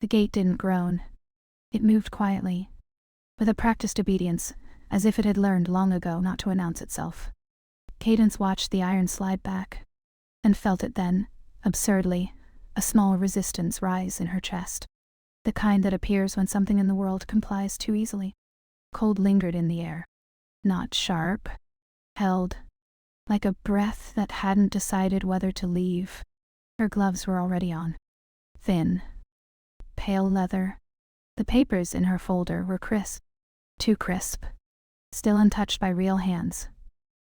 The gate didn't groan. It moved quietly, with a practiced obedience, as if it had learned long ago not to announce itself. Cadence watched the iron slide back, and felt it then, absurdly, a small resistance rise in her chest. The kind that appears when something in the world complies too easily. Cold lingered in the air. Not sharp. Held. Like a breath that hadn't decided whether to leave. Her gloves were already on. Thin. Pale leather. The papers in her folder were crisp. Too crisp. Still untouched by real hands.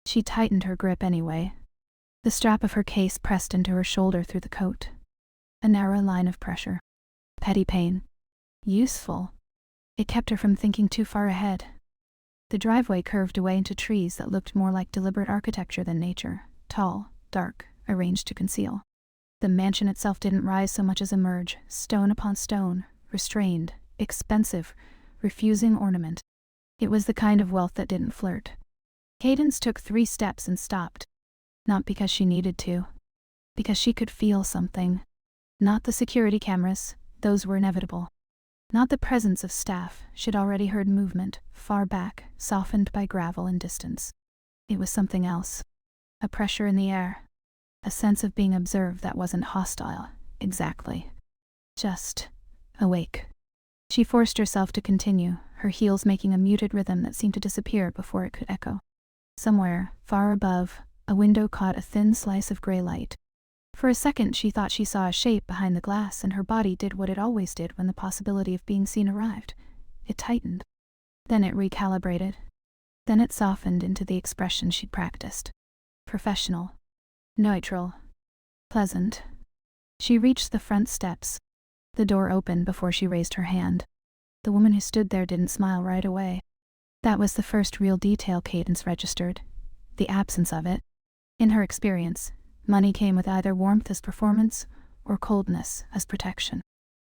She tightened her grip anyway. The strap of her case pressed into her shoulder through the coat. A narrow line of pressure. Petty pain. Useful. It kept her from thinking too far ahead. The driveway curved away into trees that looked more like deliberate architecture than nature, tall, dark, arranged to conceal. The mansion itself didn't rise so much as emerge, stone upon stone, restrained, expensive, refusing ornament. It was the kind of wealth that didn't flirt. Cadence took 3 steps and stopped. Not because she needed to. Because she could feel something. Not the security cameras, those were inevitable. Not the presence of staff, she'd already heard movement, far back, softened by gravel and distance. It was something else. A pressure in the air. A sense of being observed that wasn't hostile, exactly. Just awake. She forced herself to continue, her heels making a muted rhythm that seemed to disappear before it could echo. Somewhere, far above, a window caught a thin slice of gray light. For a second she thought she saw a shape behind the glass, and her body did what it always did when the possibility of being seen arrived. It tightened. Then it recalibrated. Then it softened into the expression she'd practiced. Professional. Neutral. Pleasant. She reached the front steps. The door opened before she raised her hand. The woman who stood there didn't smile right away. That was the first real detail Cadence registered. The absence of it. In her experience, money came with either warmth as performance or coldness as protection.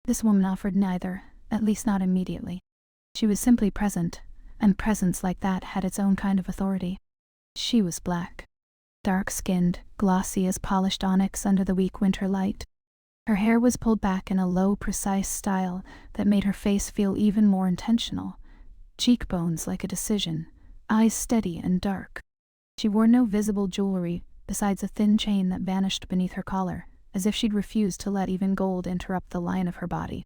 This woman offered neither, at least not immediately. She was simply present, and presence like that had its own kind of authority. She was black. Dark-skinned, glossy as polished onyx under the weak winter light. Her hair was pulled back in a low, precise style that made her face feel even more intentional. Cheekbones like a decision, eyes steady and dark. She wore no visible jewelry besides a thin chain that vanished beneath her collar, as if she'd refused to let even gold interrupt the line of her body.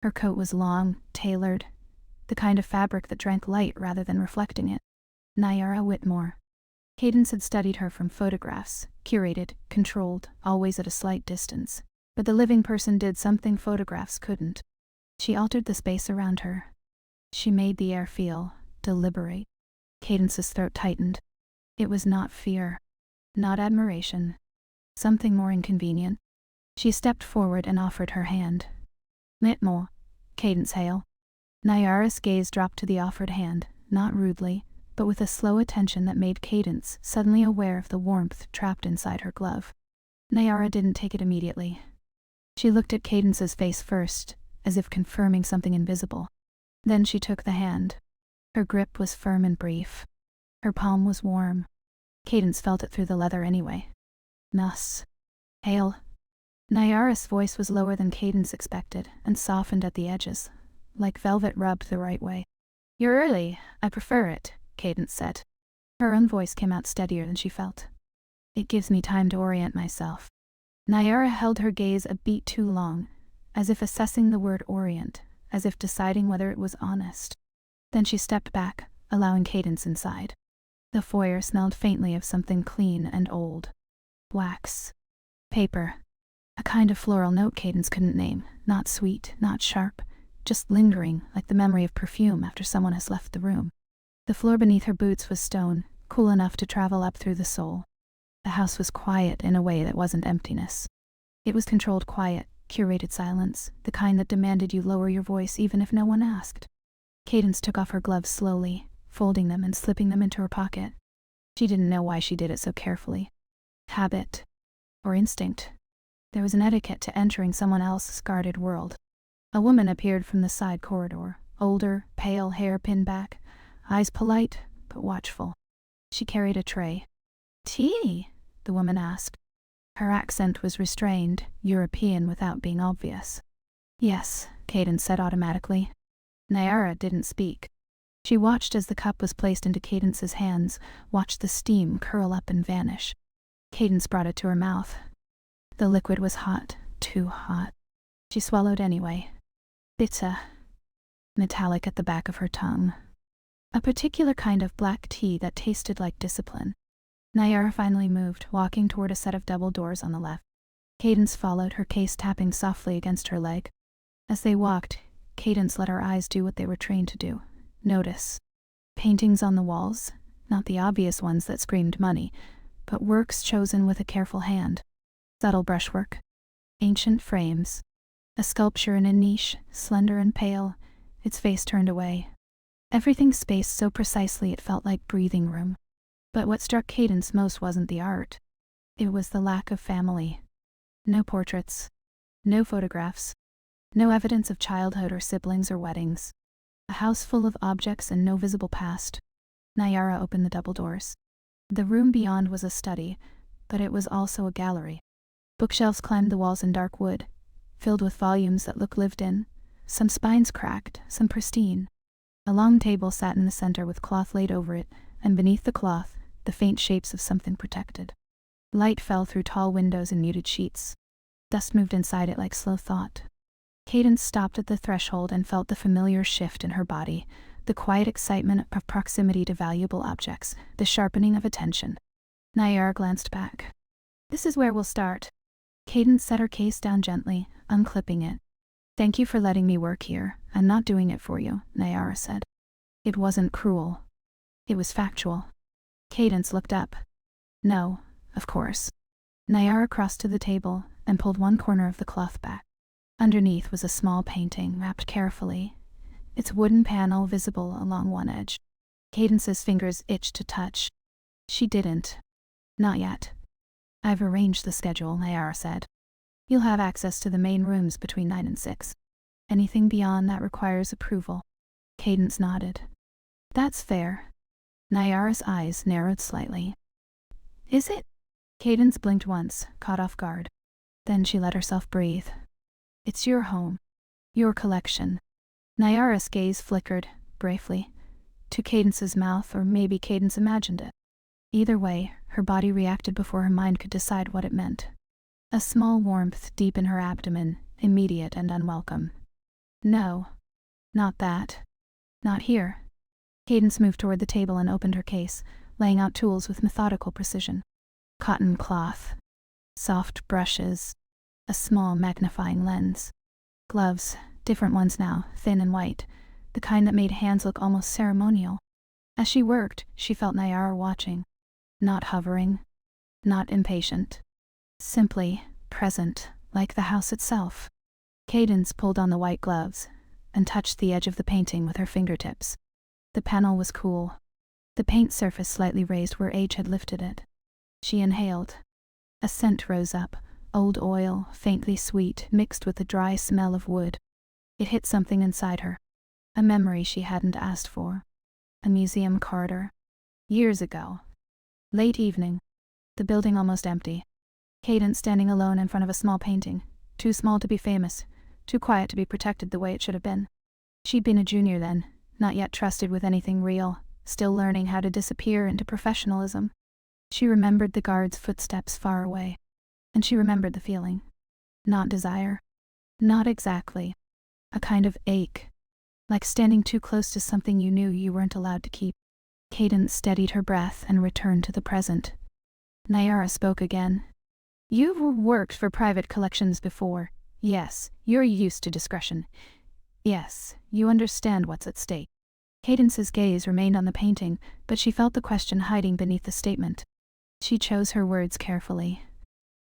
Her coat was long, tailored, the kind of fabric that drank light rather than reflecting it. Nyara Whitmore. Cadence had studied her from photographs, curated, controlled, always at a slight distance. But the living person did something photographs couldn't. She altered the space around her. She made the air feel, deliberate. Cadence's throat tightened. It was not fear. Not admiration. Something more inconvenient. She stepped forward and offered her hand. Whitmore. Cadence Hale. Nyara's gaze dropped to the offered hand, not rudely, but with a slow attention that made Cadence suddenly aware of the warmth trapped inside her glove. Nyara didn't take it immediately. She looked at Cadence's face first, as if confirming something invisible. Then she took the hand. Her grip was firm and brief. Her palm was warm. Cadence felt it through the leather anyway. Nuss. Hale. Nyara's voice was lower than Cadence expected, and softened at the edges, like velvet rubbed the right way. "You're early. I prefer it," Cadence said. Her own voice came out steadier than she felt. "It gives me time to orient myself." Nyara held her gaze a beat too long, as if assessing the word orient, as if deciding whether it was honest. Then she stepped back, allowing Cadence inside. The foyer smelled faintly of something clean and old. Wax. Paper. A kind of floral note Cadence couldn't name, not sweet, not sharp, just lingering, like the memory of perfume after someone has left the room. The floor beneath her boots was stone, cool enough to travel up through the soul. The house was quiet in a way that wasn't emptiness. It was controlled quiet, curated silence, the kind that demanded you lower your voice even if no one asked. Cadence took off her gloves slowly, folding them and slipping them into her pocket. She didn't know why she did it so carefully. Habit. Or instinct. There was an etiquette to entering someone else's guarded world. A woman appeared from the side corridor, older, pale, hair pinned back, eyes polite but watchful. She carried a tray. "Tea?" the woman asked. Her accent was restrained, European without being obvious. "Yes," Cadence said automatically. Nyara didn't speak. She watched as the cup was placed into Cadence's hands, watched the steam curl up and vanish. Cadence brought it to her mouth. The liquid was hot, too hot. She swallowed anyway. Bitter. Metallic at the back of her tongue. A particular kind of black tea that tasted like discipline. Nyara finally moved, walking toward a set of double doors on the left. Cadence followed, her case tapping softly against her leg. As they walked, Cadence let her eyes do what they were trained to do. Notice. Paintings on the walls, not the obvious ones that screamed money, but works chosen with a careful hand. Subtle brushwork. Ancient frames. A sculpture in a niche, slender and pale, its face turned away. Everything spaced so precisely it felt like breathing room. But what struck Cadence most wasn't the art. It was the lack of family. No portraits. No photographs. No evidence of childhood or siblings or weddings. A house full of objects and no visible past. Nyara opened the double doors. The room beyond was a study, but it was also a gallery. Bookshelves climbed the walls in dark wood, filled with volumes that looked lived in, some spines cracked, some pristine. A long table sat in the center with cloth laid over it, and beneath the cloth, the faint shapes of something protected. Light fell through tall windows and muted sheets. Dust moved inside it like slow thought. Cadence stopped at the threshold and felt the familiar shift in her body, the quiet excitement of proximity to valuable objects, the sharpening of attention. Nyara glanced back. "This is where we'll start." Cadence set her case down gently, unclipping it. "Thank you for letting me work here. I'm not doing it for you," Nyara said. It wasn't cruel. It was factual. Cadence looked up. "No, of course." Nyara crossed to the table and pulled one corner of the cloth back. Underneath was a small painting wrapped carefully, its wooden panel visible along one edge. Cadence's fingers itched to touch. She didn't. Not yet. "I've arranged the schedule," Nyara said. "You'll have access to the main rooms between 9 and 6. Anything beyond that requires approval." Cadence nodded. "That's fair." Nyara's eyes narrowed slightly. "Is it?" Cadence blinked once, caught off guard. Then she let herself breathe. "It's your home. Your collection." Nyara's gaze flickered, briefly, to Cadence's mouth, or maybe Cadence imagined it. Either way, her body reacted before her mind could decide what it meant. A small warmth deep in her abdomen, immediate and unwelcome. "No. Not that. Not here." Cadence moved toward the table and opened her case, laying out tools with methodical precision. Cotton cloth. Soft brushes. A small magnifying lens. Gloves, different ones now, thin and white, the kind that made hands look almost ceremonial. As she worked, she felt Nyara watching. Not hovering. Not impatient. Simply present, like the house itself. Cadence pulled on the white gloves and touched the edge of the painting with her fingertips. The panel was cool. The paint surface slightly raised where age had lifted it. She inhaled. A scent rose up, old oil, faintly sweet, mixed with the dry smell of wood. It hit something inside her. A memory she hadn't asked for. A museum corridor. Years ago. Late evening. The building almost empty. Cadence standing alone in front of a small painting. Too small to be famous. Too quiet to be protected the way it should have been. She'd been a junior then, not yet trusted with anything real, still learning how to disappear into professionalism. She remembered the guard's footsteps far away. And she remembered the feeling. Not desire. Not exactly. A kind of ache. Like standing too close to something you knew you weren't allowed to keep. Cadence steadied her breath and returned to the present. Nyara spoke again. "You've worked for private collections before. Yes, you're used to discretion. Yes, you understand what's at stake." Cadence's gaze remained on the painting, but she felt the question hiding beneath the statement. She chose her words carefully.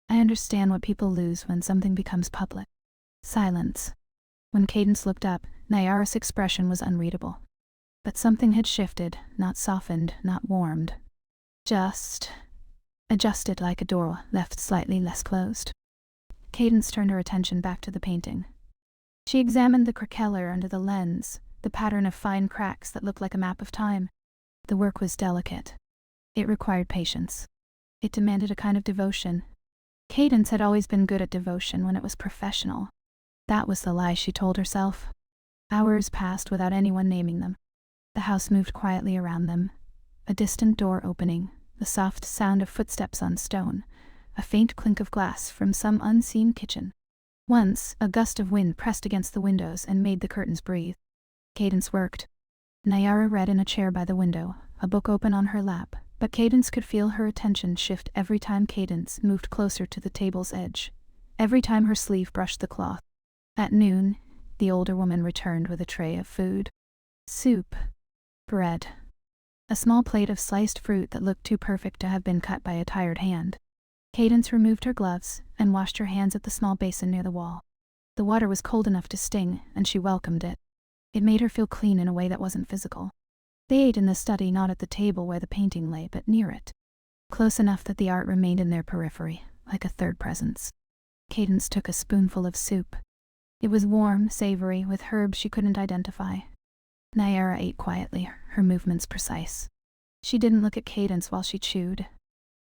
"I understand what people lose when something becomes public." Silence. When Cadence looked up, Nyara's expression was unreadable. But something had shifted, not softened, not warmed. Just adjusted like a door left slightly less closed. Cadence turned her attention back to the painting. She examined the craquelure under the lens, the pattern of fine cracks that looked like a map of time. The work was delicate. It required patience. It demanded a kind of devotion. Cadence had always been good at devotion when it was professional. That was the lie she told herself. Hours passed without anyone naming them. The house moved quietly around them. A distant door opening, the soft sound of footsteps on stone, a faint clink of glass from some unseen kitchen. Once, a gust of wind pressed against the windows and made the curtains breathe. Cadence worked. Nayara read in a chair by the window, a book open on her lap, but Cadence could feel her attention shift every time Cadence moved closer to the table's edge, every time her sleeve brushed the cloth. At noon, the older woman returned with a tray of food. Soup. Bread. A small plate of sliced fruit that looked too perfect to have been cut by a tired hand. Cadence removed her gloves and washed her hands at the small basin near the wall. The water was cold enough to sting, and she welcomed it. It made her feel clean in a way that wasn't physical. They ate in the study, not at the table where the painting lay, but near it. Close enough that the art remained in their periphery, like a third presence. Cadence took a spoonful of soup. It was warm, savory, with herbs she couldn't identify. Nayara ate quietly, her movements precise. She didn't look at Cadence while she chewed.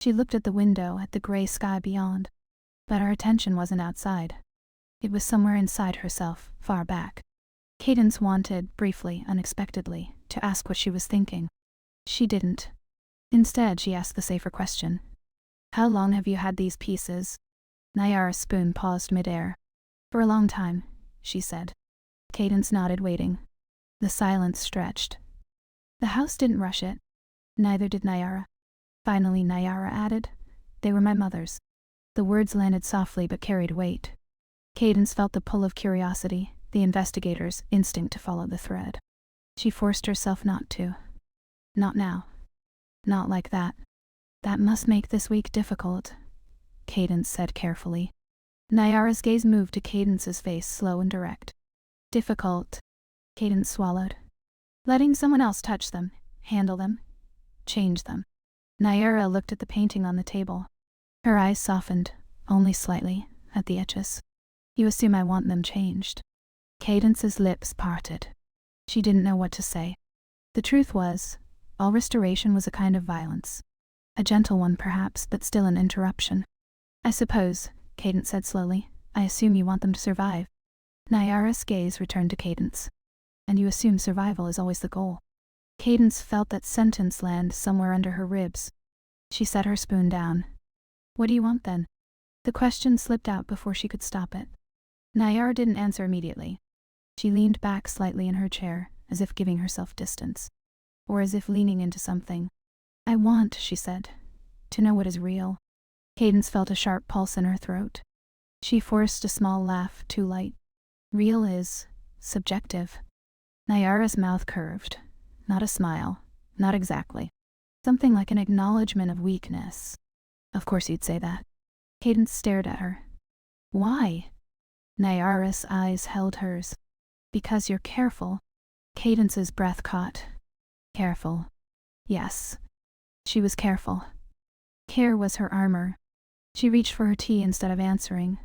She looked at the window, at the gray sky beyond. But her attention wasn't outside. It was somewhere inside herself, far back. Cadence wanted, briefly, unexpectedly, to ask what she was thinking. She didn't. Instead, she asked the safer question. How long have you had these pieces? Nayara's spoon paused midair. For a long time, she said. Cadence nodded, waiting. The silence stretched. The house didn't rush it. Neither did Nayara. Finally, Nayara added, They were my mother's. The words landed softly but carried weight. Cadence felt the pull of curiosity, the investigator's instinct to follow the thread. She forced herself not to. Not now. Not like that. That must make this week difficult, Cadence said carefully. Nayara's gaze moved to Cadence's face, slow and direct. Difficult. Cadence swallowed. Letting someone else touch them, handle them, change them. Nayara looked at the painting on the table. Her eyes softened, only slightly, at the edges. You assume I want them changed. Cadence's lips parted. She didn't know what to say. The truth was, all restoration was a kind of violence. A gentle one perhaps, but still an interruption. I suppose, Cadence said slowly, I assume you want them to survive. Nayara's gaze returned to Cadence. And you assume survival is always the goal. Cadence felt that sentence land somewhere under her ribs. She set her spoon down. What do you want then? The question slipped out before she could stop it. Nayara didn't answer immediately. She leaned back slightly in her chair, as if giving herself distance. Or as if leaning into something. I want, she said, to know what is real. Cadence felt a sharp pulse in her throat. She forced a small laugh, too light. Real is subjective. Nayara's mouth curved. Not a smile. Not exactly. Something like an acknowledgement of weakness. Of course you'd say that. Cadence stared at her. Why? Nayara's eyes held hers. Because you're careful. Cadence's breath caught. Careful. Yes. She was careful. Care was her armor. She reached for her tea instead of answering.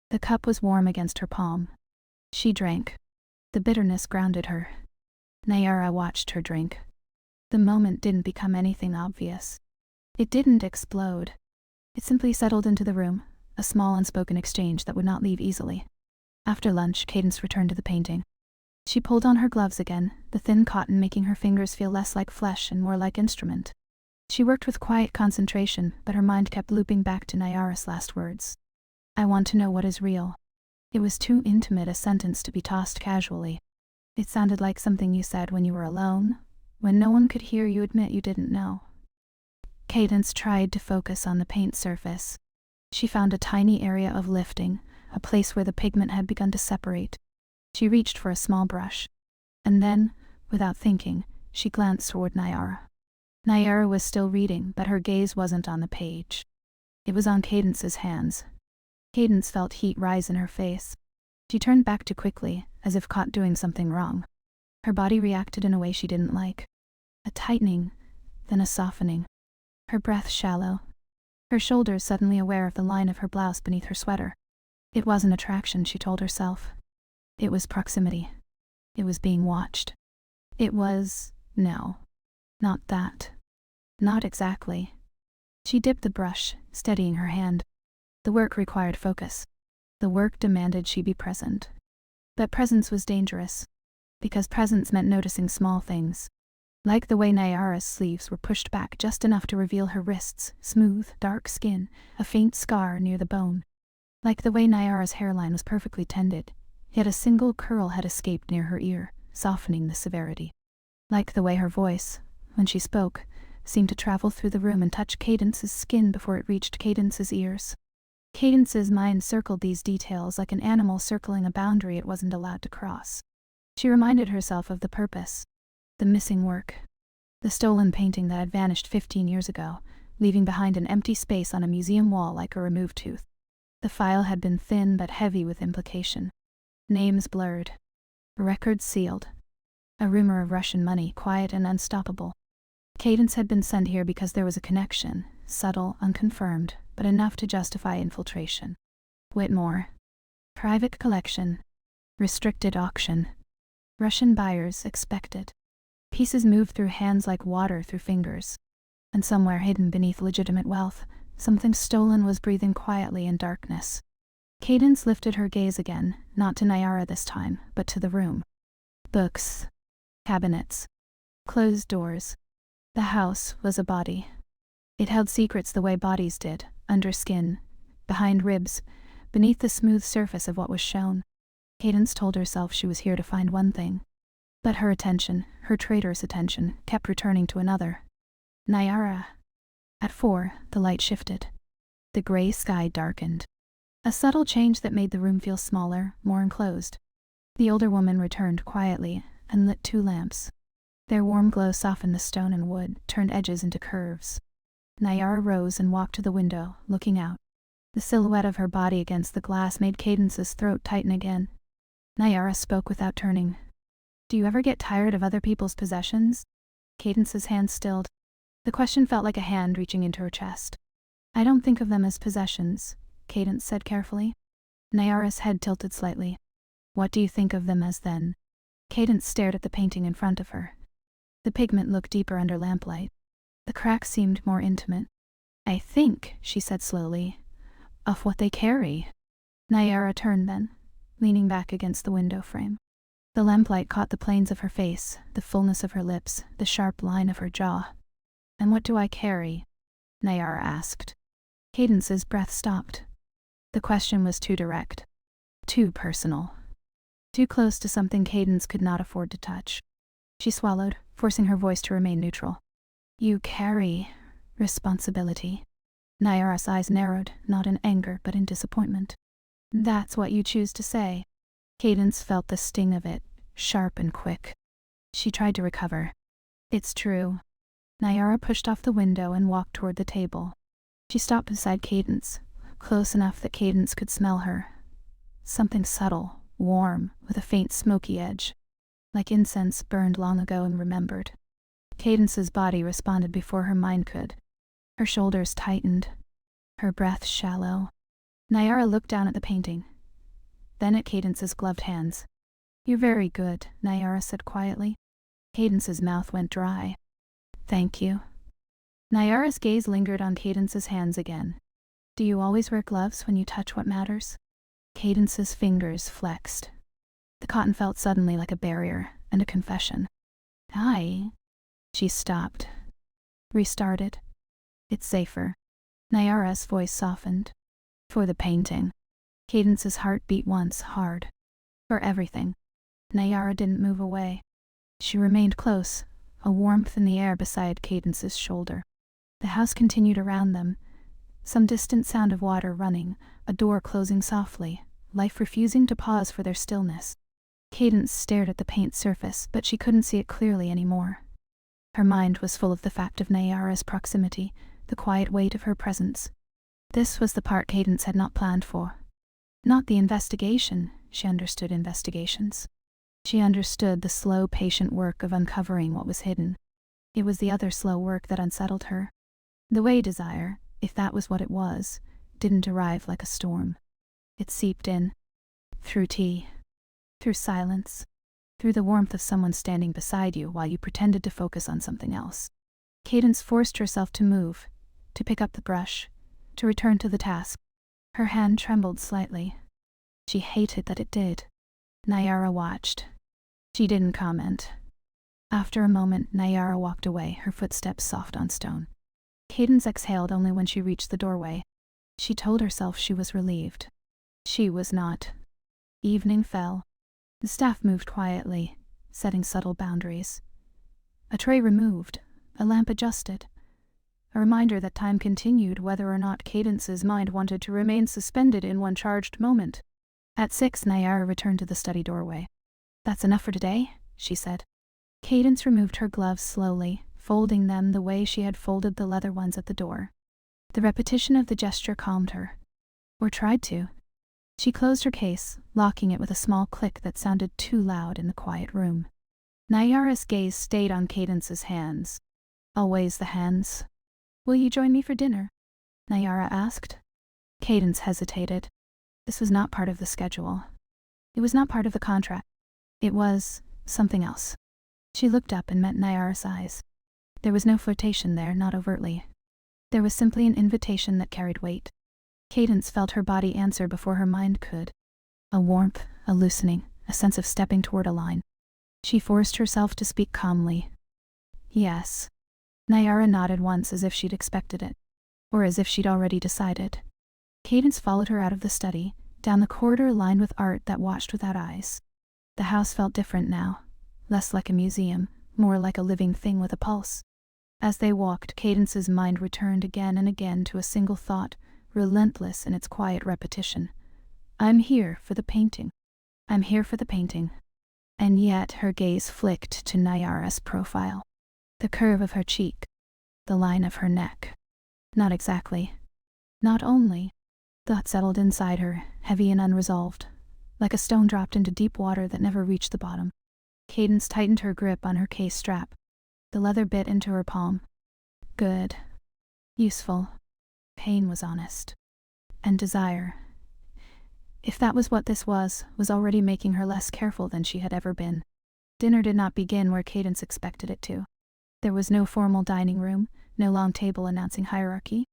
The cup was warm against her palm. She drank. The bitterness grounded her. Nayara watched her drink. The moment didn't become anything obvious. It didn't explode. It simply settled into the room, a small unspoken exchange that would not leave easily. After lunch, Cadence returned to the painting. She pulled on her gloves again, the thin cotton making her fingers feel less like flesh and more like instrument. She worked with quiet concentration, but her mind kept looping back to Nayara's last words. I want to know what is real. It was too intimate a sentence to be tossed casually. It sounded like something you said when you were alone, when no one could hear you admit you didn't know. Cadence tried to focus on the paint surface. She found a tiny area of lifting, a place where the pigment had begun to separate. She reached for a small brush. And then, without thinking, she glanced toward Nayara. Nayara was still reading, but her gaze wasn't on the page. It was on Cadence's hands. Cadence felt heat rise in her face. She turned back too quickly, as if caught doing something wrong. Her body reacted in a way she didn't like. A tightening, then a softening. Her breath shallow. Her shoulders suddenly aware of the line of her blouse beneath her sweater. It wasn't attraction, she told herself. It was proximity. It was being watched. It was, no. Not that. Not exactly. She dipped the brush, steadying her hand. The work required focus. The work demanded she be present. But presence was dangerous, because presence meant noticing small things. Like the way Nyara's sleeves were pushed back just enough to reveal her wrists, smooth, dark skin, a faint scar near the bone. Like the way Nyara's hairline was perfectly tended, yet a single curl had escaped near her ear, softening the severity. Like the way her voice, when she spoke, seemed to travel through the room and touch Cadence's skin before it reached Cadence's ears. Cadence's mind circled these details like an animal circling a boundary it wasn't allowed to cross. She reminded herself of the purpose, the missing work, the stolen painting that had vanished 15 years ago, leaving behind an empty space on a museum wall like a removed tooth. The file had been thin but heavy with implication. Names blurred. Records sealed. A rumor of Russian money, quiet and unstoppable. Cadence had been sent here because there was a connection, subtle, unconfirmed, but enough to justify infiltration. Whitmore. Private collection. Restricted auction. Russian buyers expected. Pieces moved through hands like water through fingers. And somewhere hidden beneath legitimate wealth, something stolen was breathing quietly in darkness. Cadence lifted her gaze again, not to Nyara this time, but to the room. Books. Cabinets. Closed doors. The house was a body. It held secrets the way bodies did, under skin, behind ribs, beneath the smooth surface of what was shown. Cadence told herself she was here to find one thing. But her attention, her traitorous attention, kept returning to another. Nyara. At 4, the light shifted. The gray sky darkened. A subtle change that made the room feel smaller, more enclosed. The older woman returned quietly and lit 2 lamps. Their warm glow softened the stone and wood, turned edges into curves. Nyara rose and walked to the window, looking out. The silhouette of her body against the glass made Cadence's throat tighten again. Nyara spoke without turning. "Do you ever get tired of other people's possessions?" Cadence's hand stilled. The question felt like a hand reaching into her chest. "I don't think of them as possessions," Cadence said carefully. Nyara's head tilted slightly. "What do you think of them as then?" Cadence stared at the painting in front of her. The pigment looked deeper under lamplight. The cracks seemed more intimate. "I think," she said slowly, "of what they carry." Nyara turned then, leaning back against the window frame. The lamplight caught the planes of her face, the fullness of her lips, the sharp line of her jaw. "And what do I carry?" Nyara asked. Cadence's breath stopped. The question was too direct, too personal, too close to something Cadence could not afford to touch. She swallowed, forcing her voice to remain neutral. "You carry responsibility." Nyara's eyes narrowed, not in anger but in disappointment. "That's what you choose to say." Cadence felt the sting of it, sharp and quick. She tried to recover. "It's true." Nyara pushed off the window and walked toward the table. She stopped beside Cadence, close enough that Cadence could smell her. Something subtle, warm, with a faint smoky edge. Like incense burned long ago and remembered. Cadence's body responded before her mind could. Her shoulders tightened. Her breath shallow. Nyara looked down at the painting. Then at Cadence's gloved hands. "You're very good," Nyara said quietly. Cadence's mouth went dry. "Thank you." Nyara's gaze lingered on Cadence's hands again. "Do you always wear gloves when you touch what matters?" Cadence's fingers flexed. The cotton felt suddenly like a barrier and a confession. "Aye." She stopped. Restarted. "It's safer." Nyara's voice softened. "For the painting." Cadence's heart beat once, hard. "For everything." Nyara didn't move away. She remained close, a warmth in the air beside Cadence's shoulder. The house continued around them. Some distant sound of water running, a door closing softly, life refusing to pause for their stillness. Cadence stared at the paint surface, but she couldn't see it clearly anymore. Her mind was full of the fact of Nyara's proximity, the quiet weight of her presence. This was the part Cadence had not planned for. Not the investigation. She understood investigations. She understood the slow, patient work of uncovering what was hidden. It was the other slow work that unsettled her. The way desire, if that was what it was, didn't arrive like a storm. It seeped in. Through tea. Through silence. Through the warmth of someone standing beside you while you pretended to focus on something else. Cadence forced herself to move, to pick up the brush, to return to the task. Her hand trembled slightly. She hated that it did. Nayara watched. She didn't comment. After a moment, Nayara walked away, her footsteps soft on stone. Cadence exhaled only when she reached the doorway. She told herself she was relieved. She was not. Evening fell. The staff moved quietly, setting subtle boundaries. A tray removed, a lamp adjusted. A reminder that time continued whether or not Cadence's mind wanted to remain suspended in one charged moment. At 6, Nayara returned to the study doorway. "That's enough for today," she said. Cadence removed her gloves slowly, folding them the way she had folded the leather ones at the door. The repetition of the gesture calmed her. Or tried to. She closed her case, locking it with a small click that sounded too loud in the quiet room. Nayara's gaze stayed on Cadence's hands. Always the hands. "Will you join me for dinner?" Nayara asked. Cadence hesitated. This was not part of the schedule. It was not part of the contract. It was something else. She looked up and met Nayara's eyes. There was no flirtation there, not overtly. There was simply an invitation that carried weight. Cadence felt her body answer before her mind could. A warmth, a loosening, a sense of stepping toward a line. She forced herself to speak calmly. "Yes." Nayara nodded once as if she'd expected it, or as if she'd already decided. Cadence followed her out of the study, down the corridor lined with art that watched without eyes. The house felt different now, less like a museum, more like a living thing with a pulse. As they walked, Cadence's mind returned again and again to a single thought, relentless in its quiet repetition. "I'm here for the painting. I'm here for the painting." And yet her gaze flicked to Nayara's profile. The curve of her cheek. The line of her neck. Not exactly. Not only. Thought settled inside her, heavy and unresolved, like a stone dropped into deep water that never reached the bottom. Cadence tightened her grip on her case strap. The leather bit into her palm. Good. Useful. Pain was honest. And desire, if that was what this was already making her less careful than she had ever been. Dinner did not begin where Cadence expected it to. There was no formal dining room, no long table announcing hierarchy.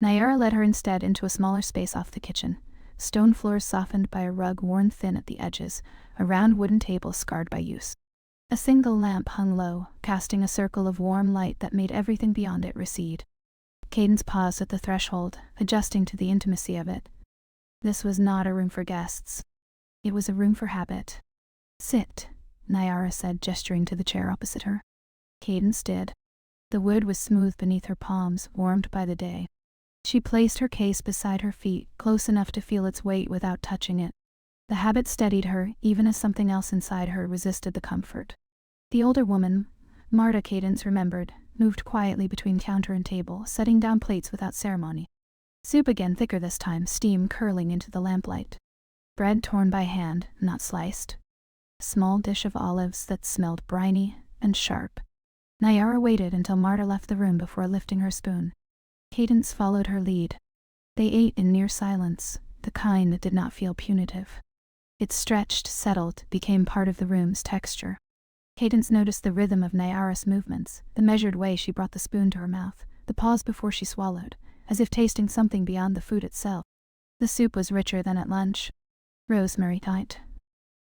Nayara led her instead into a smaller space off the kitchen, stone floors softened by a rug worn thin at the edges, a round wooden table scarred by use. A single lamp hung low, casting a circle of warm light that made everything beyond it recede. Cadence paused at the threshold, adjusting to the intimacy of it. This was not a room for guests. It was a room for habit. "Sit," Nayara said, gesturing to the chair opposite her. Cadence did. The wood was smooth beneath her palms, warmed by the day. She placed her case beside her feet, close enough to feel its weight without touching it. The habit steadied her, even as something else inside her resisted the comfort. The older woman, Marta, Cadence remembered, moved quietly between counter and table, setting down plates without ceremony. Soup again, thicker this time, steam curling into the lamplight. Bread torn by hand, not sliced. A small dish of olives that smelled briny and sharp. Nayara waited until Marta left the room before lifting her spoon. Cadence followed her lead. They ate in near silence, the kind that did not feel punitive. It stretched, settled, became part of the room's texture. Cadence noticed the rhythm of Nayara's movements, the measured way she brought the spoon to her mouth, the pause before she swallowed, as if tasting something beyond the food itself. The soup was richer than at lunch. Rosemary tight.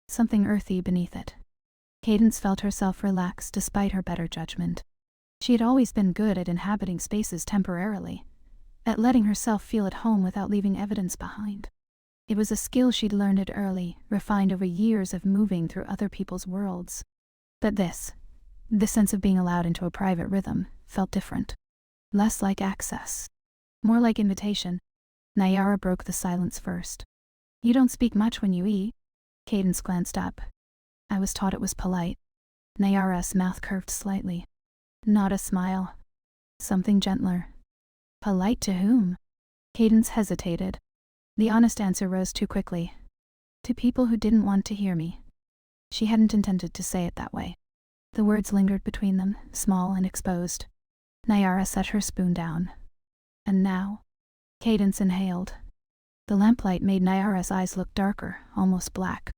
Something earthy beneath it. Cadence felt herself relax despite her better judgment. She had always been good at inhabiting spaces temporarily, at letting herself feel at home without leaving evidence behind. It was a skill she'd learned it early, refined over years of moving through other people's worlds. But this sense of being allowed into a private rhythm, felt different. Less like access. More like invitation. Nayara broke the silence first. "You don't speak much when you eat." Cadence glanced up. "I was taught it was polite." Nayara's mouth curved slightly. Not a smile. Something gentler. "Polite to whom?" Cadence hesitated. The honest answer rose too quickly. "To people who didn't want to hear me." She hadn't intended to say it that way. The words lingered between them, small and exposed. Nayara set her spoon down. "And now?" Cadence inhaled. The lamplight made Nayara's eyes look darker, almost black.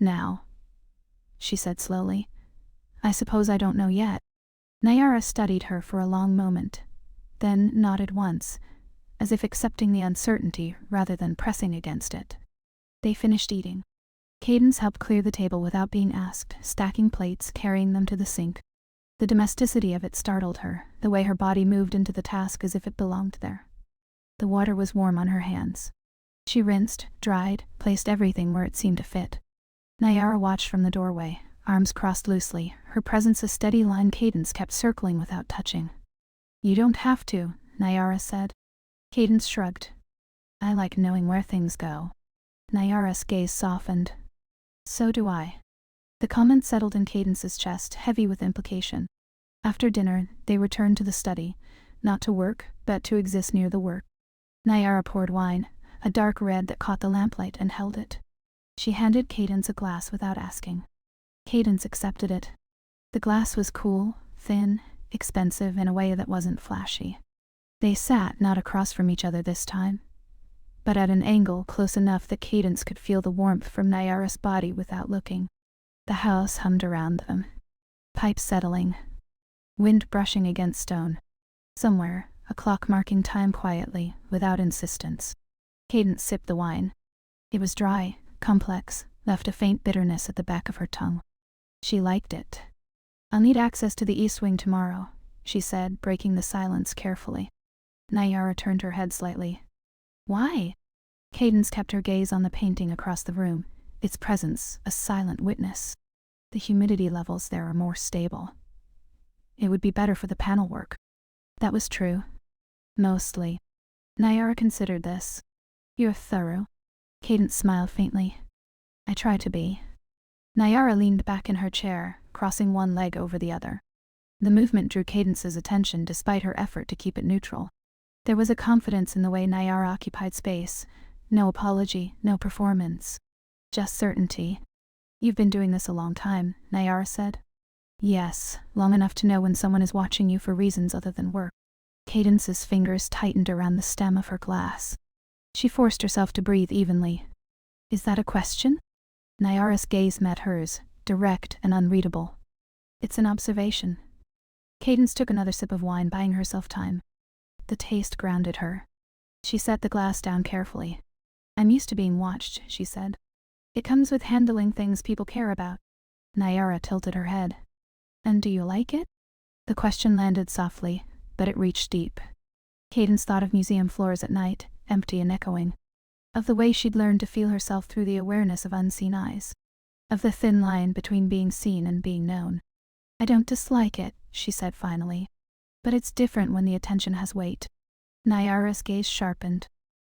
"Now," she said slowly. "I suppose I don't know yet." Nayara studied her for a long moment, then nodded once, as if accepting the uncertainty rather than pressing against it. They finished eating. Cadence helped clear the table without being asked, stacking plates, carrying them to the sink. The domesticity of it startled her, the way her body moved into the task as if it belonged there. The water was warm on her hands. She rinsed, dried, placed everything where it seemed to fit. Nayara watched from the doorway, arms crossed loosely, her presence a steady line. Cadence kept circling without touching. "You don't have to," Nayara said. Cadence shrugged. "I like knowing where things go." Nayara's gaze softened. "So do I." The comment settled in Cadence's chest, heavy with implication. After dinner, they returned to the study, not to work, but to exist near the work. Nayara poured wine, a dark red that caught the lamplight, and held it. She handed Cadence a glass without asking. Cadence accepted it. The glass was cool, thin, expensive in a way that wasn't flashy. They sat not across from each other this time, but at an angle close enough that Cadence could feel the warmth from Nayara's body without looking. The house hummed around them. Pipes settling. Wind brushing against stone. Somewhere, a clock marking time quietly, without insistence. Cadence sipped the wine. It was dry, complex, left a faint bitterness at the back of her tongue. She liked it. "I'll need access to the east wing tomorrow," she said, breaking the silence carefully. Nayara turned her head slightly. "Why?" Cadence kept her gaze on the painting across the room, its presence a silent witness. "The humidity levels there are more stable. It would be better for the panel work." That was true. Mostly. Nayara considered this. "You're thorough." Cadence smiled faintly. "I try to be." Nayara leaned back in her chair, crossing one leg over the other. The movement drew Cadence's attention despite her effort to keep it neutral. There was a confidence in the way Nayara occupied space. No apology, no performance. Just certainty. "You've been doing this a long time," Nayara said. "Yes, long enough to know when someone is watching you for reasons other than work." Cadence's fingers tightened around the stem of her glass. She forced herself to breathe evenly. "Is that a question?" Nayara's gaze met hers, direct and unreadable. "It's an observation." Cadence took another sip of wine, buying herself time. The taste grounded her. She set the glass down carefully. "I'm used to being watched," she said. "It comes with handling things people care about." Nayara tilted her head. "And do you like it?" The question landed softly, but it reached deep. Cadence thought of museum floors at night, empty and echoing. Of the way she'd learned to feel herself through the awareness of unseen eyes. Of the thin line between being seen and being known. "I don't dislike it," she said finally. "But it's different when the attention has weight." Nayara's gaze sharpened.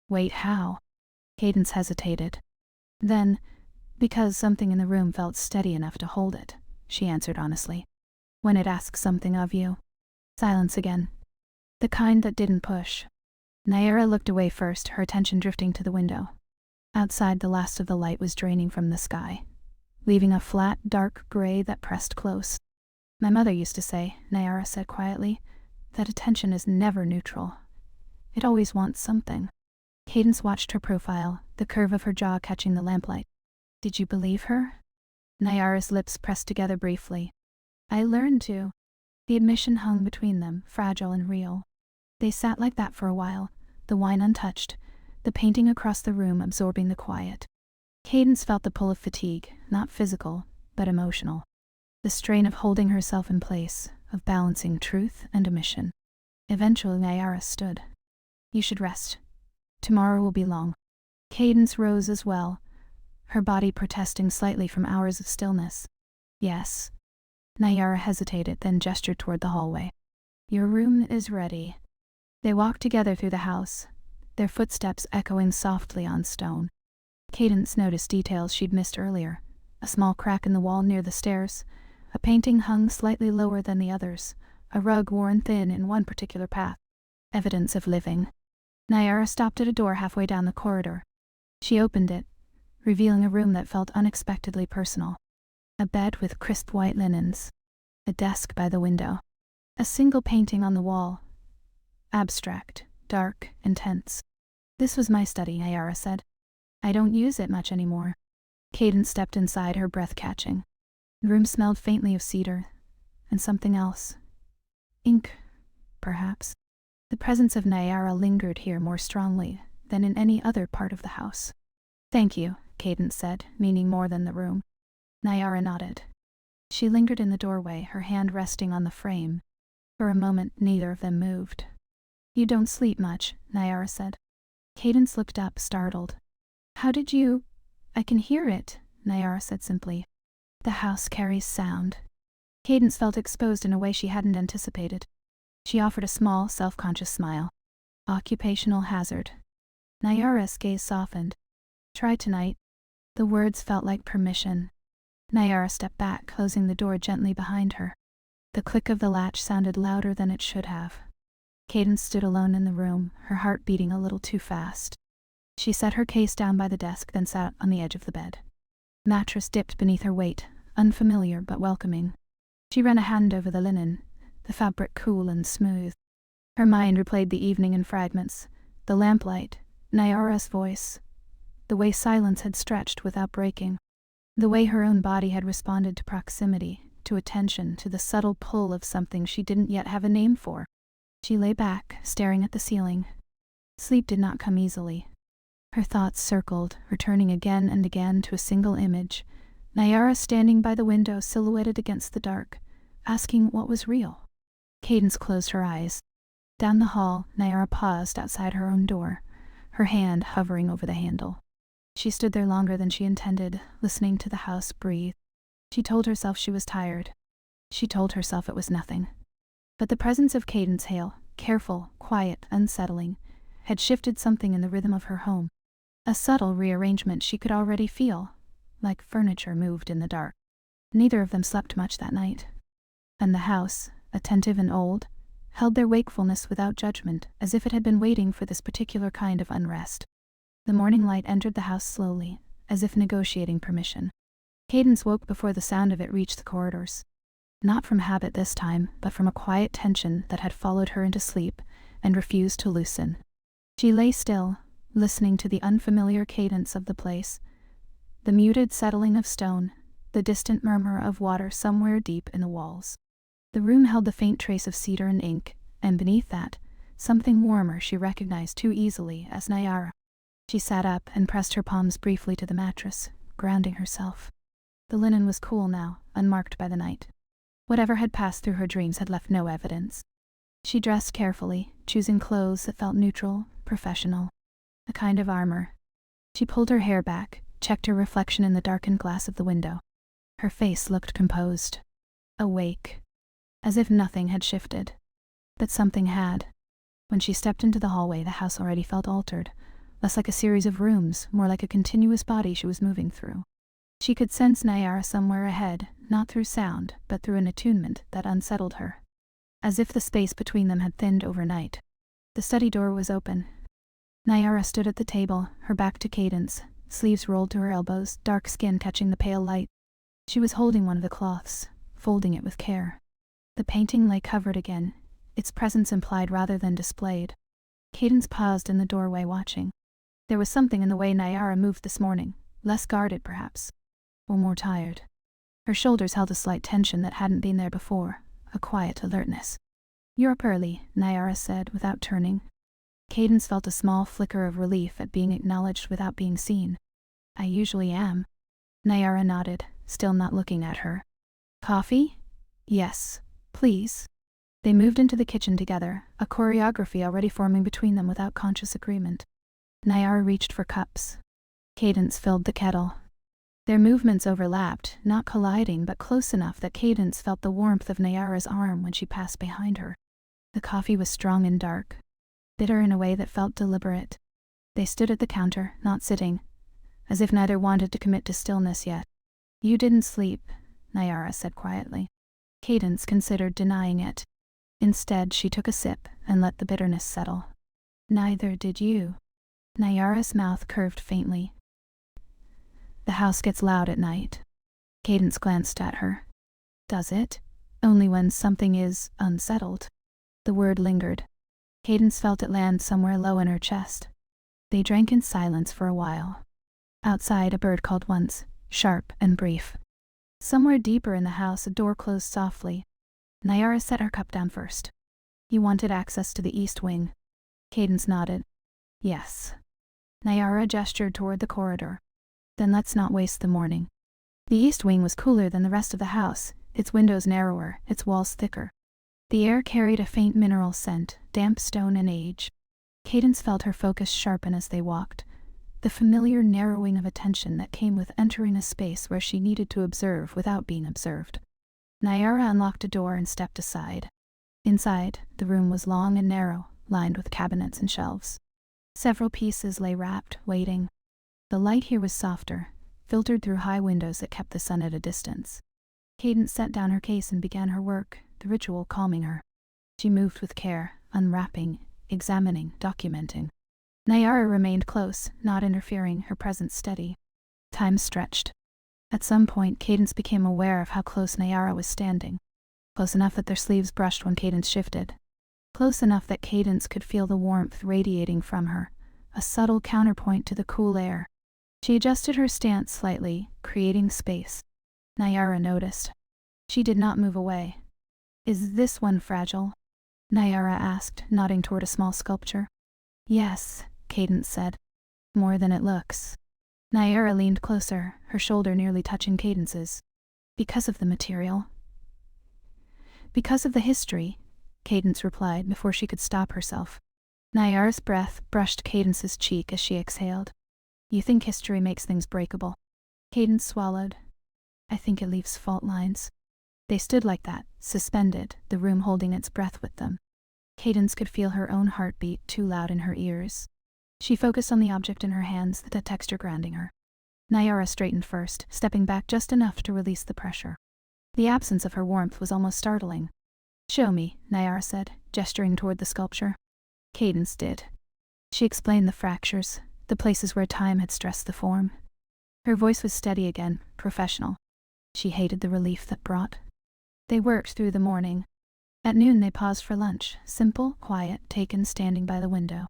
"Wait, how?" Cadence hesitated. Then, "Because something in the room felt steady enough to hold it," she answered honestly. "When it asks something of you." Silence again. The kind that didn't push. Nayara looked away first, her attention drifting to the window. Outside, the last of the light was draining from the sky, leaving a flat, dark gray that pressed close. "My mother used to say," Nayara said quietly, "that attention is never neutral. It always wants something." Cadence watched her profile, the curve of her jaw catching the lamplight. "Did you believe her?" Nayara's lips pressed together briefly. "I learned to." The admission hung between them, fragile and real. They sat like that for a while, the wine untouched, the painting across the room absorbing the quiet. Cadence felt the pull of fatigue, not physical, but emotional. The strain of holding herself in place, of balancing truth and omission. Eventually Nayara stood. "You should rest. Tomorrow will be long." Cadence rose as well, her body protesting slightly from hours of stillness. "Yes." Nayara hesitated, then gestured toward the hallway. "Your room is ready." They walked together through the house, their footsteps echoing softly on stone. Cadence noticed details she'd missed earlier. A small crack in the wall near the stairs, a painting hung slightly lower than the others, a rug worn thin in one particular path. Evidence of living. Nayara stopped at a door halfway down the corridor. She opened it, revealing a room that felt unexpectedly personal. A bed with crisp white linens. A desk by the window. A single painting on the wall. Abstract, dark, intense. "This was my study," Nayara said. "I don't use it much anymore." Cadence stepped inside, her breath catching. The room smelled faintly of cedar, and something else. Ink, perhaps. The presence of Nayara lingered here more strongly than in any other part of the house. "Thank you," Cadence said, meaning more than the room. Nyara nodded. She lingered in the doorway, her hand resting on the frame. For a moment, neither of them moved. You don't sleep much, Nyara said. Cadence looked up, startled. How did you? I can hear it, Nyara said simply. The house carries sound. Cadence felt exposed in a way she hadn't anticipated. She offered a small, self-conscious smile. Occupational hazard. Nyara's gaze softened. Try tonight. The words felt like permission. Nyara stepped back, closing the door gently behind her. The click of the latch sounded louder than it should have. Cadence stood alone in the room, her heart beating a little too fast. She set her case down by the desk, then sat on the edge of the bed. Mattress dipped beneath her weight, unfamiliar but welcoming. She ran a hand over the linen, the fabric cool and smooth. Her mind replayed the evening in fragments, the lamplight, Nyara's voice, the way silence had stretched without breaking, the way her own body had responded to proximity, to attention, to the subtle pull of something she didn't yet have a name for. She lay back, staring at the ceiling. Sleep did not come easily. Her thoughts circled, returning again and again to a single image, Nyara standing by the window silhouetted against the dark, asking what was real. Cadence closed her eyes. Down the hall, Nyara paused outside her own door, her hand hovering over the handle. She stood there longer than she intended, listening to the house breathe. She told herself she was tired. She told herself it was nothing. But the presence of Cadence Hale, careful, quiet, unsettling, had shifted something in the rhythm of her home. A subtle rearrangement she could already feel, like furniture moved in the dark. Neither of them slept much that night. And the house, attentive and old, held their wakefulness without judgment, as if it had been waiting for this particular kind of unrest. The morning light entered the house slowly, as if negotiating permission. Cadence woke before the sound of it reached the corridors. Not from habit this time, but from a quiet tension that had followed her into sleep and refused to loosen. She lay still, listening to the unfamiliar cadence of the place, the muted settling of stone, the distant murmur of water somewhere deep in the walls. The room held the faint trace of cedar and ink, and beneath that, something warmer she recognized too easily as Nyara. She sat up and pressed her palms briefly to the mattress, grounding herself. The linen was cool now, unmarked by the night. Whatever had passed through her dreams had left no evidence. She dressed carefully, choosing clothes that felt neutral, professional. A kind of armor. She pulled her hair back, checked her reflection in the darkened glass of the window. Her face looked composed. Awake. As if nothing had shifted. But something had. When she stepped into the hallway, the house already felt altered, less like a series of rooms, more like a continuous body she was moving through. She could sense Nyara somewhere ahead, not through sound, but through an attunement that unsettled her. As if the space between them had thinned overnight. The study door was open. Nyara stood at the table, her back to Cadence, sleeves rolled to her elbows, dark skin catching the pale light. She was holding one of the cloths, folding it with care. The painting lay covered again, its presence implied rather than displayed. Cadence paused in the doorway, watching. There was something in the way Nyara moved this morning, less guarded perhaps, or more tired. Her shoulders held a slight tension that hadn't been there before, a quiet alertness. "You're up early," Nyara said without turning. Cadence felt a small flicker of relief at being acknowledged without being seen. "I usually am." Nyara nodded, still not looking at her. "Coffee?" "Yes, please." They moved into the kitchen together, a choreography already forming between them without conscious agreement. Nyara reached for cups. Cadence filled the kettle. Their movements overlapped, not colliding but close enough that Cadence felt the warmth of Nyara's arm when she passed behind her. The coffee was strong and dark, bitter in a way that felt deliberate. They stood at the counter, not sitting, as if neither wanted to commit to stillness yet. "You didn't sleep," Nyara said quietly. Cadence considered denying it. Instead, she took a sip and let the bitterness settle. "Neither did you." Nyara's mouth curved faintly. "The house gets loud at night." Cadence glanced at her. "Does it?" "Only when something is unsettled." The word lingered. Cadence felt it land somewhere low in her chest. They drank in silence for a while. Outside, a bird called once, sharp and brief. Somewhere deeper in the house, a door closed softly. Nyara set her cup down first. "You wanted access to the east wing." Cadence nodded. "Yes." Nyara gestured toward the corridor. Then let's not waste the morning. The east wing was cooler than the rest of the house, its windows narrower, its walls thicker. The air carried a faint mineral scent, damp stone and age. Cadence felt her focus sharpen as they walked, the familiar narrowing of attention that came with entering a space where she needed to observe without being observed. Nyara unlocked a door and stepped aside. Inside, the room was long and narrow, lined with cabinets and shelves. Several pieces lay wrapped, waiting. The light here was softer, filtered through high windows that kept the sun at a distance. Cadence set down her case and began her work, the ritual calming her. She moved with care, unwrapping, examining, documenting. Nyara remained close, not interfering, her presence steady. Time stretched. At some point, Cadence became aware of how close Nyara was standing. Close enough that their sleeves brushed when Cadence shifted. Close enough that Cadence could feel the warmth radiating from her, a subtle counterpoint to the cool air. She adjusted her stance slightly, creating space. Nyara noticed. She did not move away. "Is this one fragile?" Nyara asked, nodding toward a small sculpture. "Yes," Cadence said. "More than it looks." Nyara leaned closer, her shoulder nearly touching Cadence's. "Because of the material." "Because of the history," Cadence replied before she could stop herself. Nyara's breath brushed Cadence's cheek as she exhaled. "You think history makes things breakable?" Cadence swallowed. "I think it leaves fault lines." They stood like that, suspended, the room holding its breath with them. Cadence could feel her own heartbeat too loud in her ears. She focused on the object in her hands, the texture grounding her. Nyara straightened first, stepping back just enough to release the pressure. The absence of her warmth was almost startling. "Show me," Nyara said, gesturing toward the sculpture. Cadence did. She explained the fractures, the places where time had stressed the form. Her voice was steady again, professional. She hated the relief that brought. They worked through the morning. At noon they paused for lunch, simple, quiet, taken standing by the window.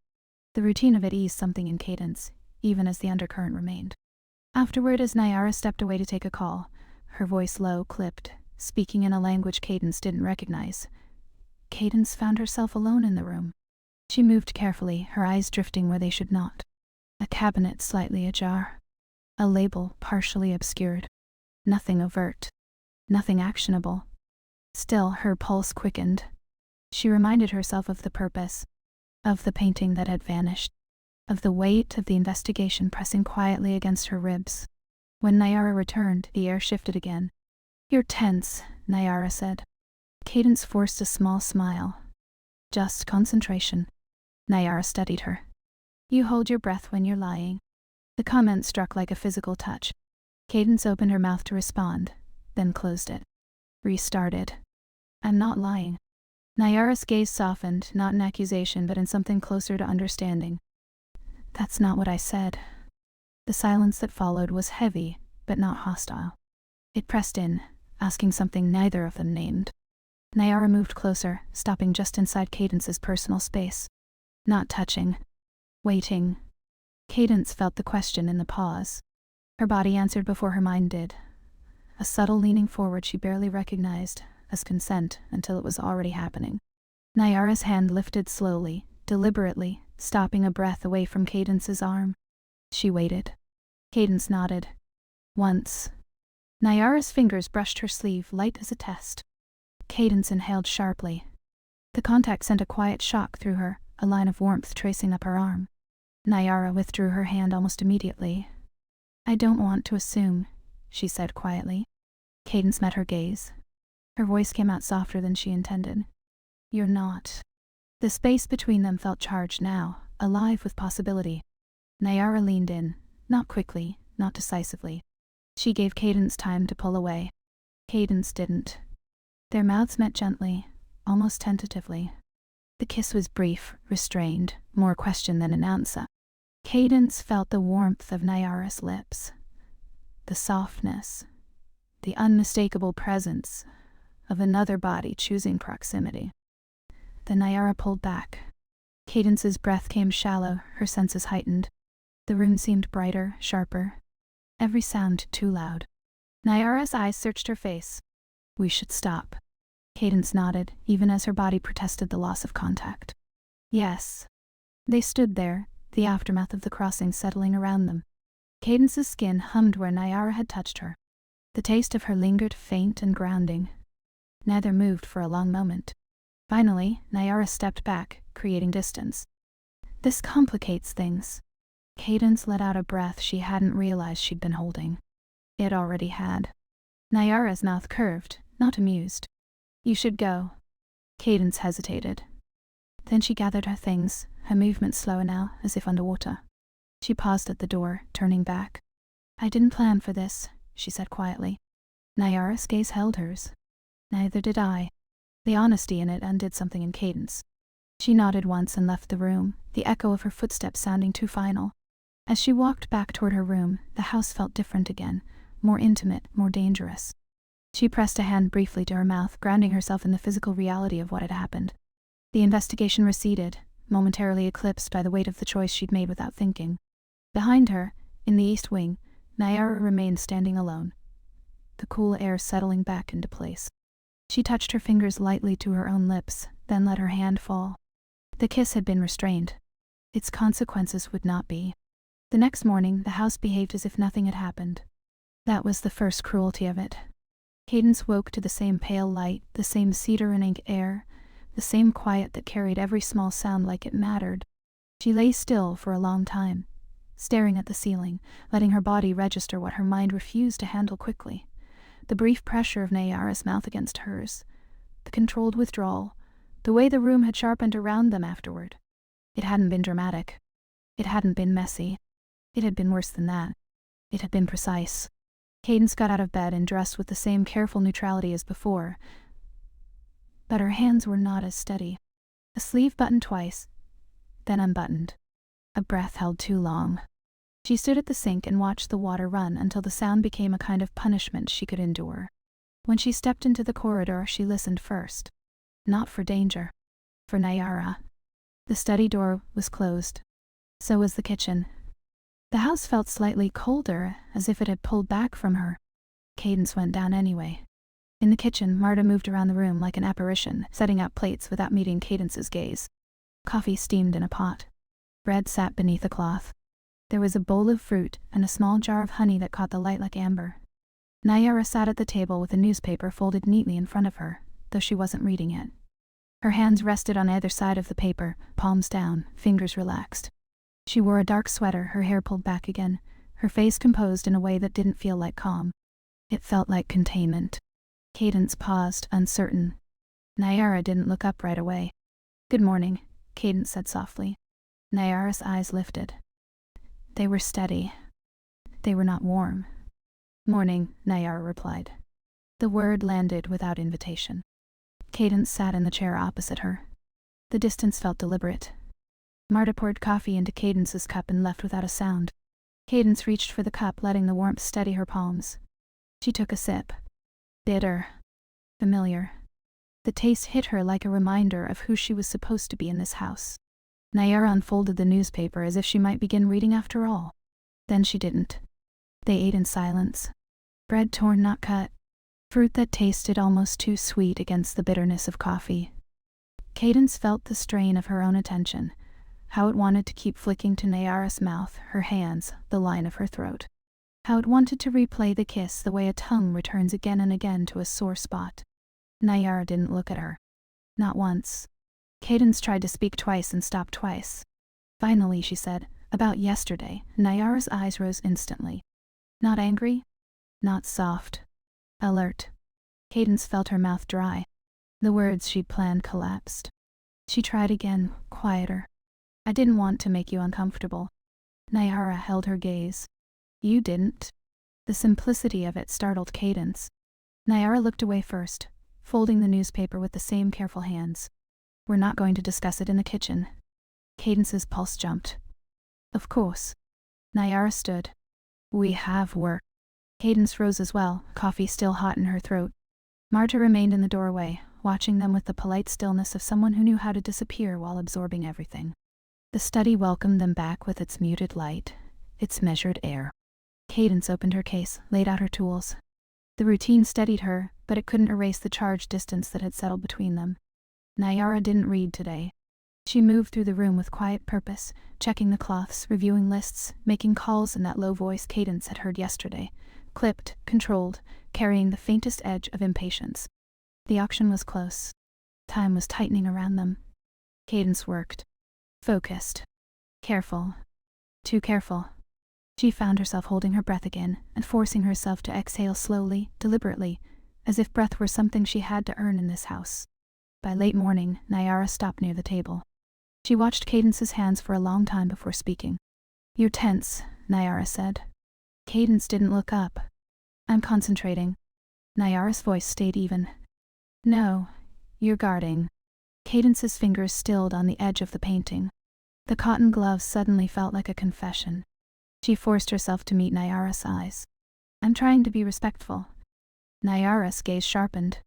The routine of it eased something in Cadence, even as the undercurrent remained. Afterward, as Nyara stepped away to take a call, her voice low, clipped, speaking in a language Cadence didn't recognize, Cadence found herself alone in the room. She moved carefully, her eyes drifting where they should not. A cabinet slightly ajar. A label partially obscured. Nothing overt. Nothing actionable. Still, her pulse quickened. She reminded herself of the purpose, of the painting that had vanished, of the weight of the investigation pressing quietly against her ribs. When Nyara returned, the air shifted again. "You're tense," Nyara said. Cadence forced a small smile. "Just concentration." Nyara studied her. "You hold your breath when you're lying." The comment struck like a physical touch. Cadence opened her mouth to respond, then closed it. Restarted. "I'm not lying." Nyara's gaze softened, not in accusation but in something closer to understanding. "That's not what I said." The silence that followed was heavy, but not hostile. It pressed in, asking something neither of them named. Nyara moved closer, stopping just inside Cadence's personal space. Not touching. Waiting. Cadence felt the question in the pause. Her body answered before her mind did. A subtle leaning forward she barely recognized as consent until it was already happening. Nyara's hand lifted slowly, deliberately, stopping a breath away from Cadence's arm. She waited. Cadence nodded. Once. Nyara's fingers brushed her sleeve, light as a test. Cadence inhaled sharply. The contact sent a quiet shock through her, a line of warmth tracing up her arm. Nyara withdrew her hand almost immediately. "I don't want to assume," she said quietly. Cadence met her gaze. Her voice came out softer than she intended. "You're not." The space between them felt charged now, alive with possibility. Nyara leaned in, not quickly, not decisively. She gave Cadence time to pull away. Cadence didn't. Their mouths met gently, almost tentatively. The kiss was brief, restrained, more question than an answer. Cadence felt the warmth of Nyara's lips, the softness, the unmistakable presence of another body choosing proximity. Then Nyara pulled back. Cadence's breath came shallow, her senses heightened. The room seemed brighter, sharper. Every sound too loud. Nyara's eyes searched her face. "We should stop." Cadence nodded, even as her body protested the loss of contact. "Yes." They stood there, the aftermath of the crossing settling around them. Cadence's skin hummed where Nyara had touched her. The taste of her lingered, faint and grounding. Neither moved for a long moment. Finally, Nyara stepped back, creating distance. This complicates things. Cadence let out a breath she hadn't realized she'd been holding. It already had. Nyara's mouth curved, not amused. You should go. Cadence hesitated. Then she gathered her things, her movement slower now, as if underwater. She paused at the door, turning back. I didn't plan for this, she said quietly. Nyara's gaze held hers. Neither did I. The honesty in it undid something in Cadence. She nodded once and left the room, the echo of her footsteps sounding too final. As she walked back toward her room, the house felt different again, more intimate, more dangerous. She pressed a hand briefly to her mouth, grounding herself in the physical reality of what had happened. The investigation receded, momentarily eclipsed by the weight of the choice she'd made without thinking. Behind her, in the east wing, Nyara remained standing alone, the cool air settling back into place. She touched her fingers lightly to her own lips, then let her hand fall. The kiss had been restrained. Its consequences would not be. The next morning, the house behaved as if nothing had happened. That was the first cruelty of it. Cadence woke to the same pale light, the same cedar and ink air, the same quiet that carried every small sound like it mattered. She lay still for a long time, staring at the ceiling, letting her body register what her mind refused to handle quickly. The brief pressure of Nyara's mouth against hers, the controlled withdrawal, the way the room had sharpened around them afterward. It hadn't been dramatic. It hadn't been messy. It had been worse than that. It had been precise. Cadence got out of bed and dressed with the same careful neutrality as before, but her hands were not as steady. A sleeve buttoned twice, then unbuttoned. A breath held too long. She stood at the sink and watched the water run until the sound became a kind of punishment she could endure. When she stepped into the corridor, she listened first. Not for danger. For Nyara. The study door was closed. So was the kitchen. The house felt slightly colder, as if it had pulled back from her. Cadence went down anyway. In the kitchen, Marta moved around the room like an apparition, setting out plates without meeting Cadence's gaze. Coffee steamed in a pot. Bread sat beneath a cloth. There was a bowl of fruit and a small jar of honey that caught the light like amber. Nyara sat at the table with a newspaper folded neatly in front of her, though she wasn't reading it. Her hands rested on either side of the paper, palms down, fingers relaxed. She wore a dark sweater, her hair pulled back again, her face composed in a way that didn't feel like calm. It felt like containment. Cadence paused, uncertain. Nyara didn't look up right away. Good morning, Cadence said softly. Nyara's eyes lifted. They were steady. They were not warm. Morning, Nyara replied. The word landed without invitation. Cadence sat in the chair opposite her. The distance felt deliberate. Marta poured coffee into Cadence's cup and left without a sound. Cadence reached for the cup, letting the warmth steady her palms. She took a sip. Bitter. Familiar. The taste hit her like a reminder of who she was supposed to be in this house. Nyara unfolded the newspaper as if she might begin reading after all. Then she didn't. They ate in silence. Bread torn, not cut. Fruit that tasted almost too sweet against the bitterness of coffee. Cadence felt the strain of her own attention, how it wanted to keep flicking to Nyara's mouth, her hands, the line of her throat. How it wanted to replay the kiss the way a tongue returns again and again to a sore spot. Nyara didn't look at her. Not once. Cadence tried to speak twice and stopped twice. Finally, she said, about yesterday. Nyara's eyes rose instantly. Not angry. Not soft. Alert. Cadence felt her mouth dry. The words she'd planned collapsed. She tried again, quieter. I didn't want to make you uncomfortable. Nyara held her gaze. You didn't. The simplicity of it startled Cadence. Nyara looked away first, folding the newspaper with the same careful hands. We're not going to discuss it in the kitchen. Cadence's pulse jumped. Of course. Nyara stood. We have work. Cadence rose as well, coffee still hot in her throat. Marta remained in the doorway, watching them with the polite stillness of someone who knew how to disappear while absorbing everything. The study welcomed them back with its muted light, its measured air. Cadence opened her case, laid out her tools. The routine steadied her, but it couldn't erase the charged distance that had settled between them. Nyara didn't read today. She moved through the room with quiet purpose, checking the cloths, reviewing lists, making calls in that low voice Cadence had heard yesterday, clipped, controlled, carrying the faintest edge of impatience. The auction was close. Time was tightening around them. Cadence worked. Focused. Careful. Too careful. She found herself holding her breath again and forcing herself to exhale slowly, deliberately, as if breath were something she had to earn in this house. By late morning, Nyara stopped near the table. She watched Cadence's hands for a long time before speaking. "You're tense," Nyara said. Cadence didn't look up. "I'm concentrating." Nyara's voice stayed even. "No, you're guarding." Cadence's fingers stilled on the edge of the painting. The cotton gloves suddenly felt like a confession. She forced herself to meet Nyara's eyes. "I'm trying to be respectful." Nyara's gaze sharpened.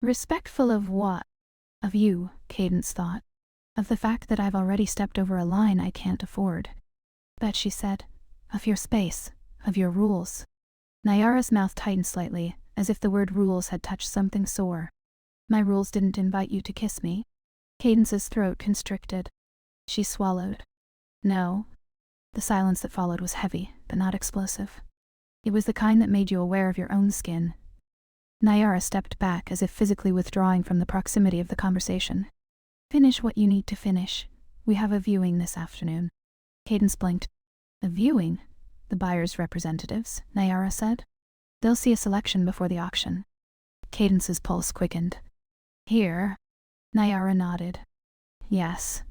"Respectful of what?" "Of you," Cadence thought. "Of the fact that I've already stepped over a line I can't afford." "But," she said, "of your space, of your rules." Nyara's mouth tightened slightly, as if the word rules had touched something sore. "My rules didn't invite you to kiss me?" Cadence's throat constricted. She swallowed. "No." The silence that followed was heavy, but not explosive. It was the kind that made you aware of your own skin. Nyara stepped back, as if physically withdrawing from the proximity of the conversation. "Finish what you need to finish. We have a viewing this afternoon." Cadence blinked. "A viewing?" "The buyer's representatives," Nyara said. "They'll see a selection before the auction." Cadence's pulse quickened. "Here?" Nyara nodded. "Yes."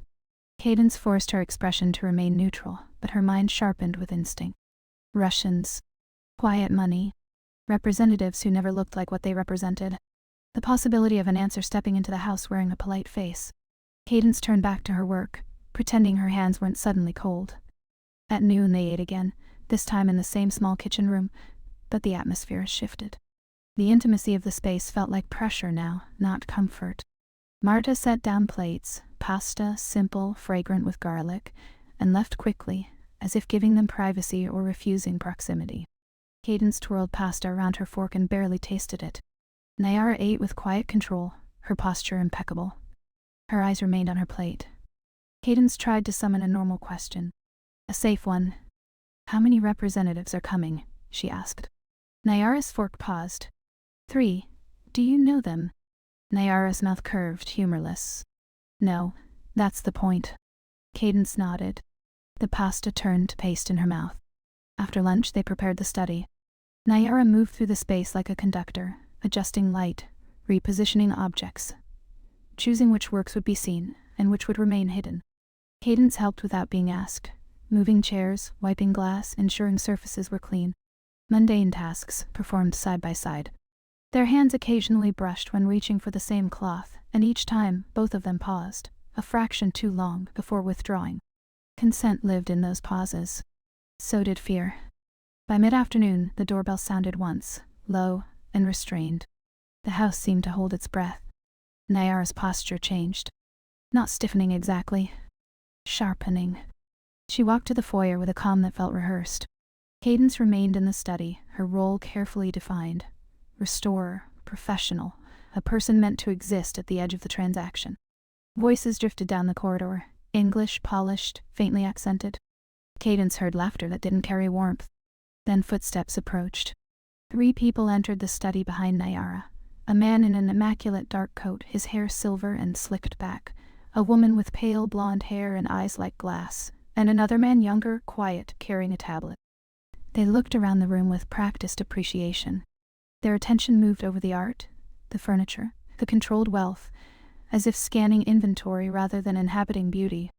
Cadence forced her expression to remain neutral, but her mind sharpened with instinct. Russians. Quiet money. Representatives who never looked like what they represented. The possibility of an answer stepping into the house wearing a polite face. Cadence turned back to her work, pretending her hands weren't suddenly cold. At noon they ate again, this time in the same small kitchen room, but the atmosphere shifted. The intimacy of the space felt like pressure now, not comfort. Marta set down plates, pasta, simple, fragrant with garlic, and left quickly, as if giving them privacy or refusing proximity. Cadence twirled pasta around her fork and barely tasted it. Nyara ate with quiet control, her posture impeccable. Her eyes remained on her plate. Cadence tried to summon a normal question. A safe one. "How many representatives are coming?" she asked. Nyara's fork paused. "3. Do you know them?" Nyara's mouth curved, humorless. "No, that's the point." Cadence nodded. The pasta turned to paste in her mouth. After lunch they prepared the study. Nyara moved through the space like a conductor, adjusting light, repositioning objects, choosing which works would be seen and which would remain hidden. Cadence helped without being asked, moving chairs, wiping glass, ensuring surfaces were clean. Mundane tasks, performed side by side. Their hands occasionally brushed when reaching for the same cloth, and each time both of them paused, a fraction too long, before withdrawing. Consent lived in those pauses. So did fear. By mid-afternoon, the doorbell sounded once, low and restrained. The house seemed to hold its breath. Nyara's posture changed. Not stiffening exactly. Sharpening. She walked to the foyer with a calm that felt rehearsed. Cadence remained in the study, her role carefully defined. Restorer, professional, a person meant to exist at the edge of the transaction. Voices drifted down the corridor, English, polished, faintly accented. Cadence heard laughter that didn't carry warmth. Then footsteps approached. 3 people entered the study behind Nyara. A man in an immaculate dark coat, his hair silver and slicked back. A woman with pale blonde hair and eyes like glass. And another man, younger, quiet, carrying a tablet. They looked around the room with practiced appreciation. Their attention moved over the art, the furniture, the controlled wealth, as if scanning inventory rather than inhabiting beauty.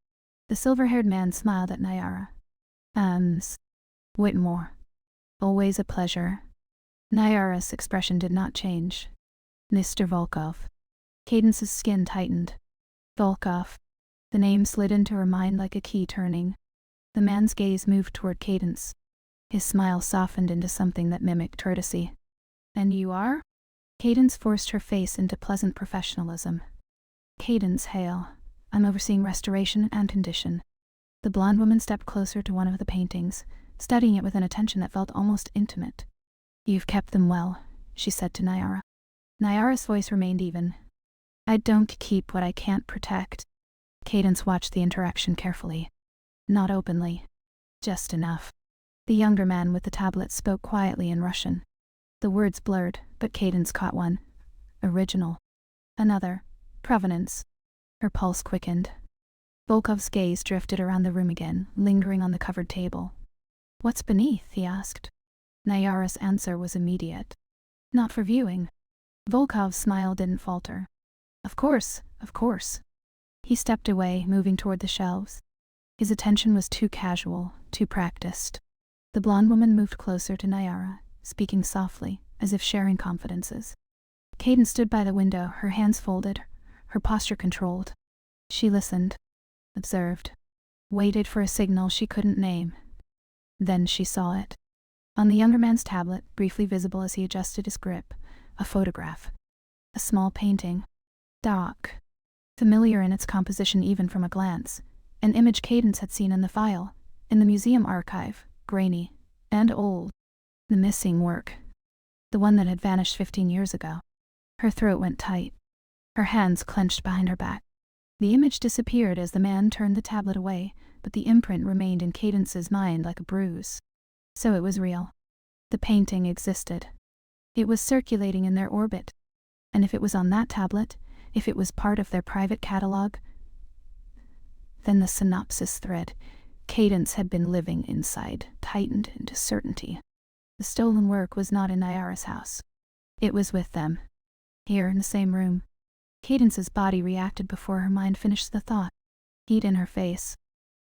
The silver-haired man smiled at Nyara. Whitmore. Always a pleasure." Nyara's expression did not change. "Mr. Volkov." Cadence's skin tightened. Volkov. The name slid into her mind like a key turning. The man's gaze moved toward Cadence. His smile softened into something that mimicked courtesy. "And you are?" Cadence forced her face into pleasant professionalism. "Cadence Hale. I'm overseeing restoration and condition." The blonde woman stepped closer to one of the paintings, studying it with an attention that felt almost intimate. "You've kept them well," she said to Nyara. Nyara's voice remained even. "I don't keep what I can't protect." Cadence watched the interaction carefully. Not openly. Just enough. The younger man with the tablet spoke quietly in Russian. The words blurred, but Cadence caught one. Original. Another. Provenance. Her pulse quickened. Volkov's gaze drifted around the room again, lingering on the covered table. What's beneath? He asked. Nayara's answer was immediate. Not for viewing. Volkov's smile didn't falter. Of course, of course. He stepped away, moving toward the shelves. His attention was too casual, too practiced. The blonde woman moved closer to Nayara, speaking softly, as if sharing confidences. Cadence stood by the window, her hands folded, her posture controlled. She listened, observed, waited for a signal she couldn't name. Then she saw it. On the younger man's tablet, briefly visible as he adjusted his grip, a photograph. A small painting. Dark. Familiar in its composition even from a glance. An image Cadence had seen in the file, in the museum archive, grainy and old. The missing work. The one that had vanished 15 years ago. Her throat went tight. Her hands clenched behind her back. The image disappeared as the man turned the tablet away, but the imprint remained in Cadence's mind like a bruise. So it was real. The painting existed. It was circulating in their orbit. And if it was on that tablet, if it was part of their private catalog, then the synopsis thread Cadence had been living inside tightened into certainty. The stolen work was not in Nayara's house. It was with them. Here in the same room. Cadence's body reacted before her mind finished the thought. Heat in her face.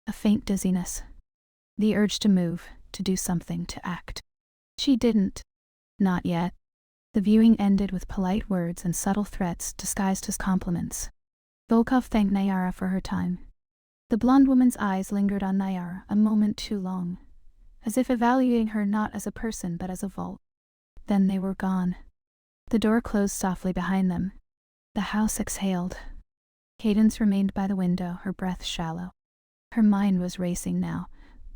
A faint dizziness. The urge to move, to do something, to act. She didn't. Not yet. The viewing ended with polite words and subtle threats disguised as compliments. Volkov thanked Nayara for her time. The blonde woman's eyes lingered on Nayara a moment too long, as if evaluating her not as a person but as a vault. Then they were gone. The door closed softly behind them. The house exhaled. Cadence remained by the window, her breath shallow. Her mind was racing now,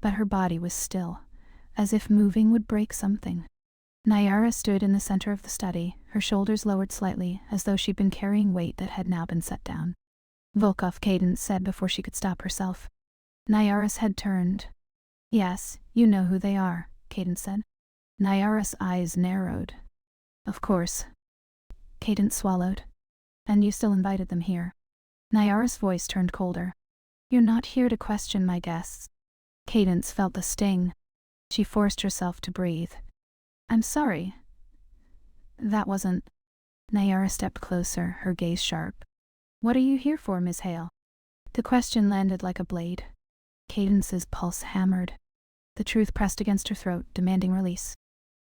but her body was still, as if moving would break something. Nayara stood in the center of the study, her shoulders lowered slightly, as though she'd been carrying weight that had now been set down. Volkov, Cadence said before she could stop herself. Nayara's head turned. Yes, you know who they are, Cadence said. Nayara's eyes narrowed. Of course. Cadence swallowed. And you still invited them here. Nayara's voice turned colder. You're not here to question my guests. Cadence felt the sting. She forced herself to breathe. I'm sorry. That wasn't... Nayara stepped closer, her gaze sharp. What are you here for, Miss Hale? The question landed like a blade. Cadence's pulse hammered. The truth pressed against her throat, demanding release.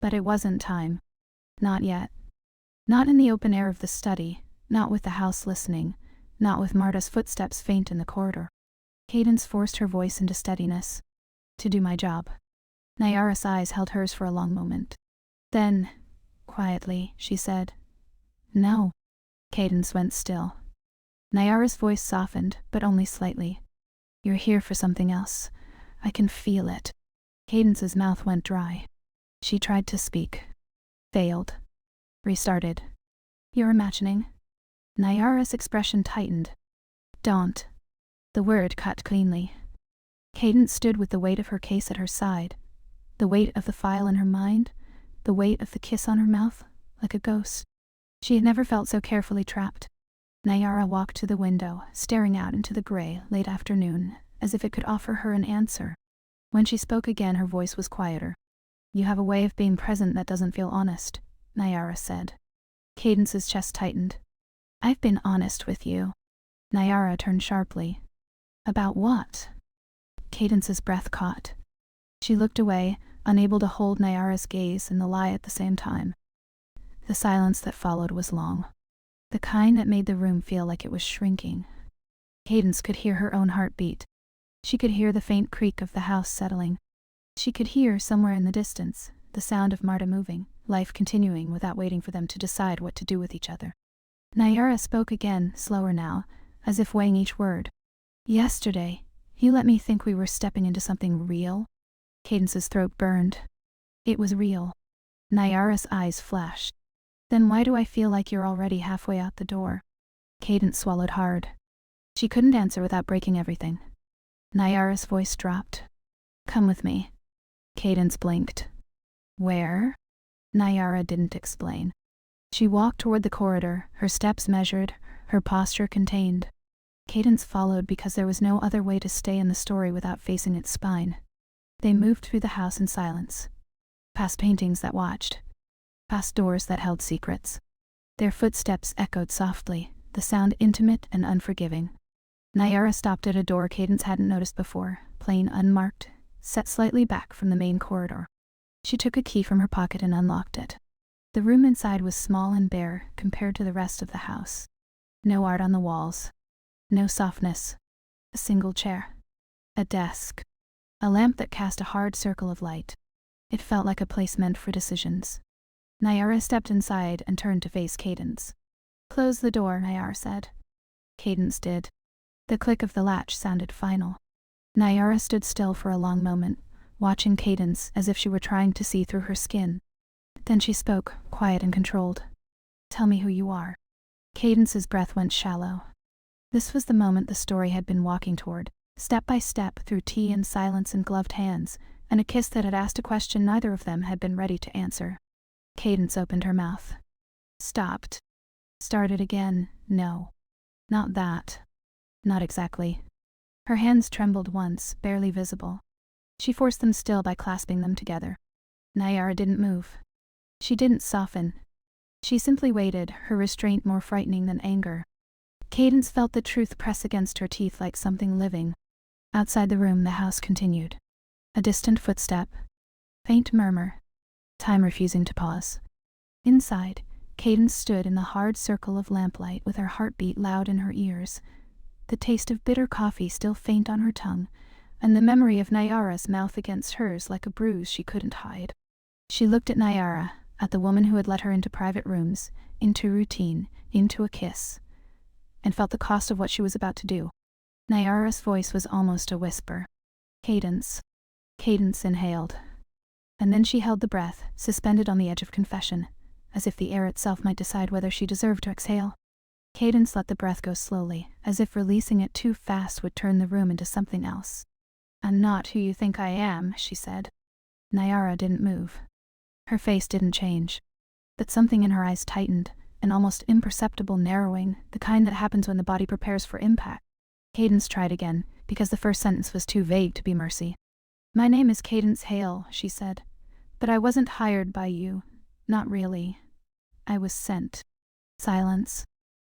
But it wasn't time. Not yet. Not in the open air of the study, not with the house listening, not with Marta's footsteps faint in the corridor. Cadence forced her voice into steadiness. To do my job. Nayara's eyes held hers for a long moment. Then, quietly, she said, No. Cadence went still. Nayara's voice softened, but only slightly. You're here for something else. I can feel it. Cadence's mouth went dry. She tried to speak. Failed. Restarted. You're imagining. Nayara's expression tightened. Don't. The word cut cleanly. Cadence stood with the weight of her case at her side, the weight of the file in her mind, the weight of the kiss on her mouth, like a ghost. She had never felt so carefully trapped. Nayara walked to the window, staring out into the gray, late afternoon, as if it could offer her an answer. When she spoke again, her voice was quieter. You have a way of being present that doesn't feel honest, Nayara said. Cadence's chest tightened. I've been honest with you. Nayara turned sharply. About what? Cadence's breath caught. She looked away, unable to hold Nayara's gaze and the lie at the same time. The silence that followed was long. The kind that made the room feel like it was shrinking. Cadence could hear her own heartbeat. She could hear the faint creak of the house settling. She could hear, somewhere in the distance, the sound of Marta moving, life continuing without waiting for them to decide what to do with each other. Nayara spoke again, slower now, as if weighing each word. Yesterday, you let me think we were stepping into something real. Cadence's throat burned. It was real. Nayara's eyes flashed. Then why do I feel like you're already halfway out the door? Cadence swallowed hard. She couldn't answer without breaking everything. Nayara's voice dropped. "Come with me." Cadence blinked. "Where?" Nayara didn't explain. She walked toward the corridor, her steps measured, her posture contained. Cadence followed because there was no other way to stay in the story without facing its spine. They moved through the house in silence. Past paintings that watched. Past doors that held secrets. Their footsteps echoed softly, the sound intimate and unforgiving. Nayara stopped at a door Cadence hadn't noticed before, plain unmarked, set slightly back from the main corridor. She took a key from her pocket and unlocked it. The room inside was small and bare compared to the rest of the house. No art on the walls. No softness. A single chair. A desk. A lamp that cast a hard circle of light. It felt like a place meant for decisions. Nayara stepped inside and turned to face Cadence. "Close the door," Nayara said. Cadence did. The click of the latch sounded final. Nayara stood still for a long moment, watching Cadence as if she were trying to see through her skin. Then she spoke, quiet and controlled. "Tell me who you are." Cadence's breath went shallow. This was the moment the story had been walking toward, step by step through tea and silence and gloved hands, and a kiss that had asked a question neither of them had been ready to answer. Cadence opened her mouth. Stopped. Started again. No. Not that. Not exactly. Her hands trembled once, barely visible. She forced them still by clasping them together. Nayara didn't move. She didn't soften. She simply waited, her restraint more frightening than anger. Cadence felt the truth press against her teeth like something living. Outside the room, the house continued. A distant footstep. Faint murmur. Time refusing to pause. Inside, Cadence stood in the hard circle of lamplight with her heartbeat loud in her ears, the taste of bitter coffee still faint on her tongue, and the memory of Nayara's mouth against hers like a bruise she couldn't hide. She looked at Nayara, at the woman who had let her into private rooms, into routine, into a kiss, and felt the cost of what she was about to do. Nayara's voice was almost a whisper. "Cadence." Cadence inhaled. And then she held the breath, suspended on the edge of confession, as if the air itself might decide whether she deserved to exhale. Cadence let the breath go slowly, as if releasing it too fast would turn the room into something else. "I'm not who you think I am," she said. Nayara didn't move. Her face didn't change. But something in her eyes tightened, an almost imperceptible narrowing, the kind that happens when the body prepares for impact. Cadence tried again, because the first sentence was too vague to be mercy. "My name is Cadence Hale," she said. "But I wasn't hired by you. Not really. I was sent." Silence.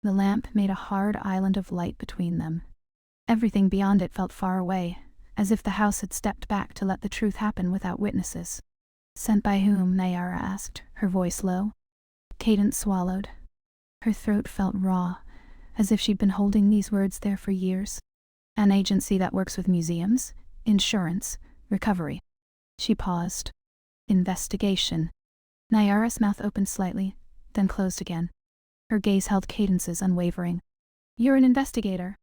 The lamp made a hard island of light between them. Everything beyond it felt far away, as if the house had stepped back to let the truth happen without witnesses. "Sent by whom?" Nayara asked, her voice low. Cadence swallowed. Her throat felt raw, as if she'd been holding these words there for years. "An agency that works with museums, insurance, recovery." She paused. "Investigation." Nayara's mouth opened slightly, then closed again. Her gaze held Cadence's unwavering. "You're an investigator."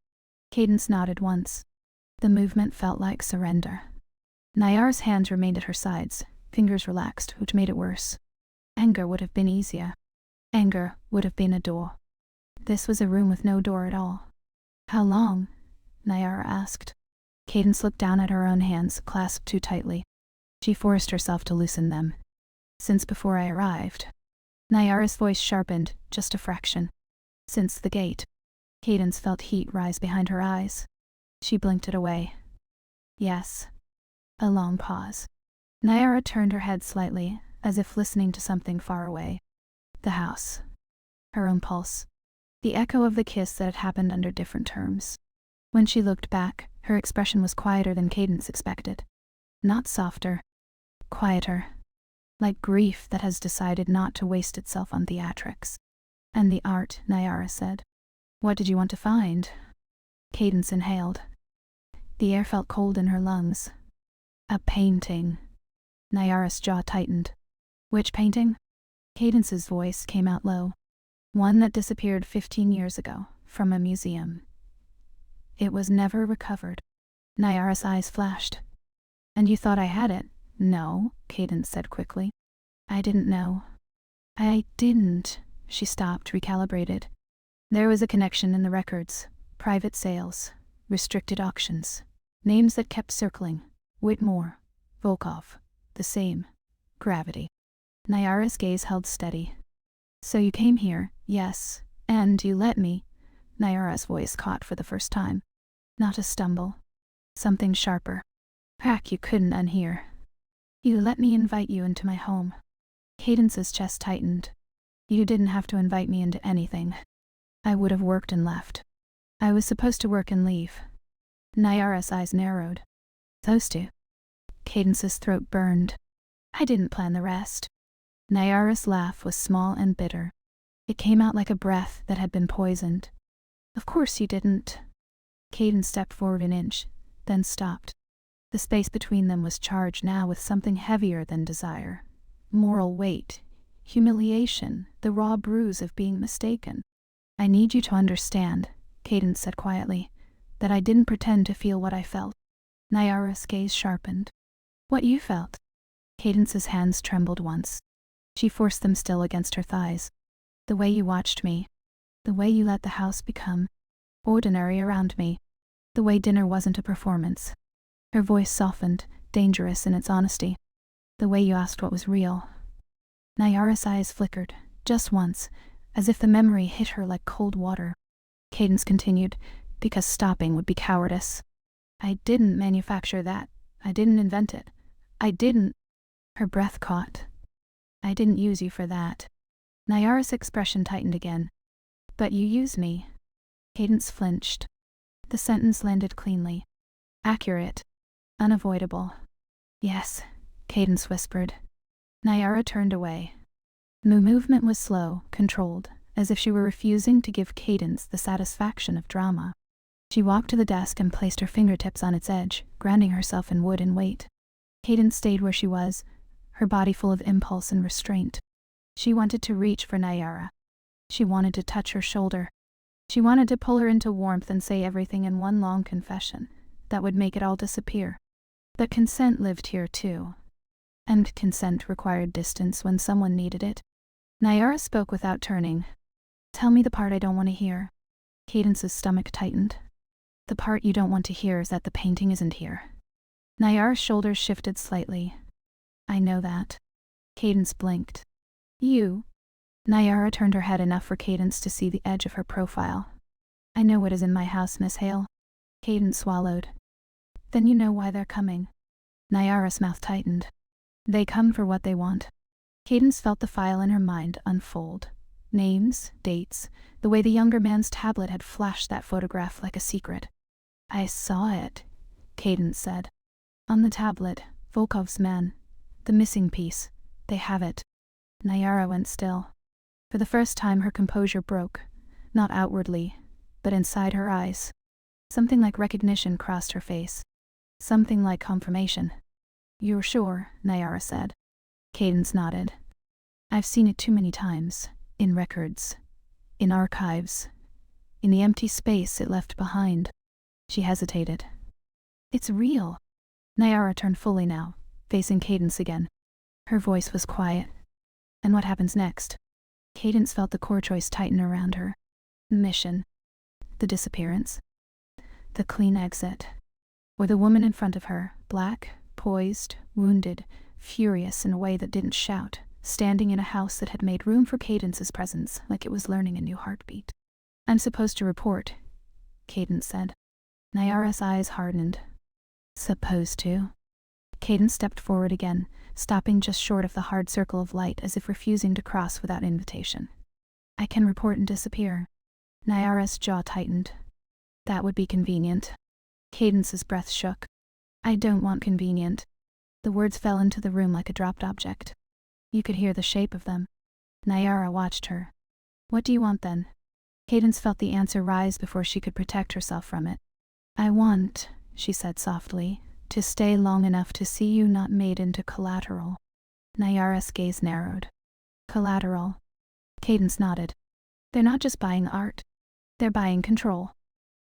Cadence nodded once. The movement felt like surrender. Nayara's hands remained at her sides, fingers relaxed, which made it worse. Anger would have been easier. Anger would have been a door. This was a room with no door at all. "How long?" Nayara asked. Cadence looked down at her own hands, clasped too tightly. She forced herself to loosen them. "Since before I arrived." Nayara's voice sharpened, just a fraction. "Since the gate." Cadence felt heat rise behind her eyes. She blinked it away. "Yes." A long pause. Nayara turned her head slightly, as if listening to something far away. The house. Her own pulse. The echo of the kiss that had happened under different terms. When she looked back, her expression was quieter than Cadence expected. Not softer. Quieter. Like grief that has decided not to waste itself on theatrics. "And the art," Nayara said. "What did you want to find?" Cadence inhaled. The air felt cold in her lungs. "A painting." Nayara's jaw tightened. "Which painting?" Cadence's voice came out low. "One that disappeared 15 years ago, from a museum. It was never recovered." Nayara's eyes flashed. "And you thought I had it?" "No," Cadence said quickly. "I didn't know." "I didn't." She stopped, recalibrated. "There was a connection in the records. Private sales, restricted auctions, names that kept circling. Whitmore, Volkov, the same. Gravity. Nyara's gaze held steady. So you came here, yes, and you let me. Nyara's voice caught for the first time. Not a stumble. Something sharper. Crack you couldn't unhear. You let me invite you into my home. Cadence's chest tightened. You didn't have to invite me into anything. I would have worked and left. I was supposed to work and leave. Nyara's eyes narrowed. Supposed to. Cadence's throat burned. I didn't plan the rest. Nyara's laugh was small and bitter. It came out like a breath that had been poisoned. Of course you didn't. Cadence stepped forward an inch, then stopped. The space between them was charged now with something heavier than desire. Moral weight, humiliation, the raw bruise of being mistaken. I need you to understand, Cadence said quietly, that I didn't pretend to feel what I felt. Nyara's gaze sharpened. What you felt? Cadence's hands trembled once. She forced them still against her thighs. The way you watched me. The way you let the house become ordinary around me. The way dinner wasn't a performance. Her voice softened, dangerous in its honesty. The way you asked what was real. Nyara's eyes flickered, just once, as if the memory hit her like cold water. Cadence continued, because stopping would be cowardice. I didn't manufacture that. I didn't invent it. I didn't. Her breath caught. I didn't use you for that. Nyara's expression tightened again. But you used me. Cadence flinched. The sentence landed cleanly. Accurate. Unavoidable. Yes, Cadence whispered. Nyara turned away. The movement was slow, controlled, as if she were refusing to give Cadence the satisfaction of drama. She walked to the desk and placed her fingertips on its edge, grounding herself in wood and weight. Cadence stayed where she was, her body full of impulse and restraint. She wanted to reach for Nyara. She wanted to touch her shoulder. She wanted to pull her into warmth and say everything in one long confession that would make it all disappear. But consent lived here too. And consent required distance when someone needed it. Nyara spoke without turning. Tell me the part I don't want to hear. Cadence's stomach tightened. The part you don't want to hear is that the painting isn't here. Nyara's shoulders shifted slightly. I know that. Cadence blinked. You? Nyara turned her head enough for Cadence to see the edge of her profile. I know what is in my house, Miss Hale. Cadence swallowed. Then you know why they're coming. Nyara's mouth tightened. They come for what they want. Cadence felt the file in her mind unfold. Names, dates, the way the younger man's tablet had flashed that photograph like a secret. I saw it, Cadence said. On the tablet, Volkov's man. The missing piece. They have it. Nyara went still. For the first time her composure broke, not outwardly, but inside her eyes. Something like recognition crossed her face. Something like confirmation. You're sure, Nyara said. Cadence nodded. I've seen it too many times. In records. In archives. In the empty space it left behind. She hesitated. It's real. Nyara turned fully now, facing Cadence again. Her voice was quiet. And what happens next? Cadence felt the core choice tighten around her. The mission. The disappearance. The clean exit. Or the woman in front of her, black, poised, wounded, furious in a way that didn't shout, standing in a house that had made room for Cadence's presence like it was learning a new heartbeat. I'm supposed to report, Cadence said. Nyara's eyes hardened. Supposed to? Cadence stepped forward again, stopping just short of the hard circle of light as if refusing to cross without invitation. I can report and disappear. Nyara's jaw tightened. That would be convenient. Cadence's breath shook. I don't want convenient. The words fell into the room like a dropped object. You could hear the shape of them. Nyara watched her. What do you want then? Cadence felt the answer rise before she could protect herself from it. I want, she said softly, to stay long enough to see you not made into collateral. Nyara's gaze narrowed. Collateral. Cadence nodded. They're not just buying art. They're buying control.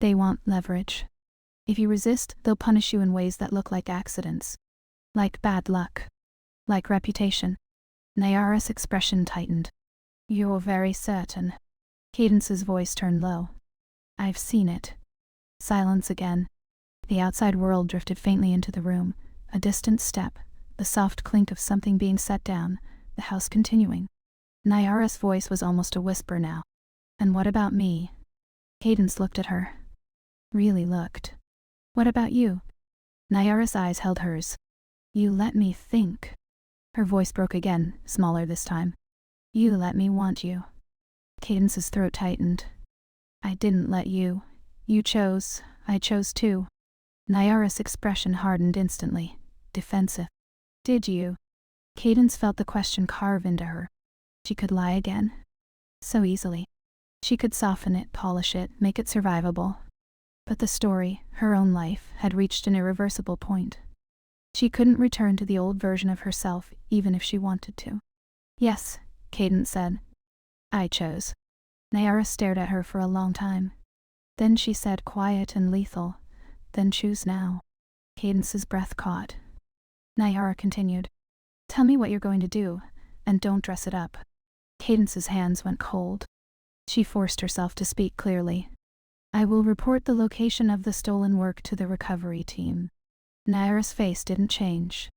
They want leverage. If you resist, they'll punish you in ways that look like accidents. Like bad luck. Like reputation. Nyara's expression tightened. You're very certain. Cadence's voice turned low. I've seen it, Silence again. The outside world drifted faintly into the room, a distant step, the soft clink of something being set down, the house continuing. Nyara's voice was almost a whisper now. And what about me? Cadence looked at her. Really looked. What about you? Nyara's eyes held hers. You let me think. Her voice broke again, smaller this time. You let me want you. Cadence's throat tightened. I didn't let you. You chose. I chose too. Nyara's expression hardened instantly, defensive. Did you? Cadence felt the question carve into her. She could lie again. So easily. She could soften it, polish it, make it survivable. But the story, her own life, had reached an irreversible point. She couldn't return to the old version of herself, even if she wanted to. Yes, Cadence said. I chose. Nyara stared at her for a long time. Then she said, quiet and lethal, then choose now. Cadence's breath caught. Nyara continued. Tell me what you're going to do, and don't dress it up. Cadence's hands went cold. She forced herself to speak clearly. I will report the location of the stolen work to the recovery team. Nyara's face didn't change.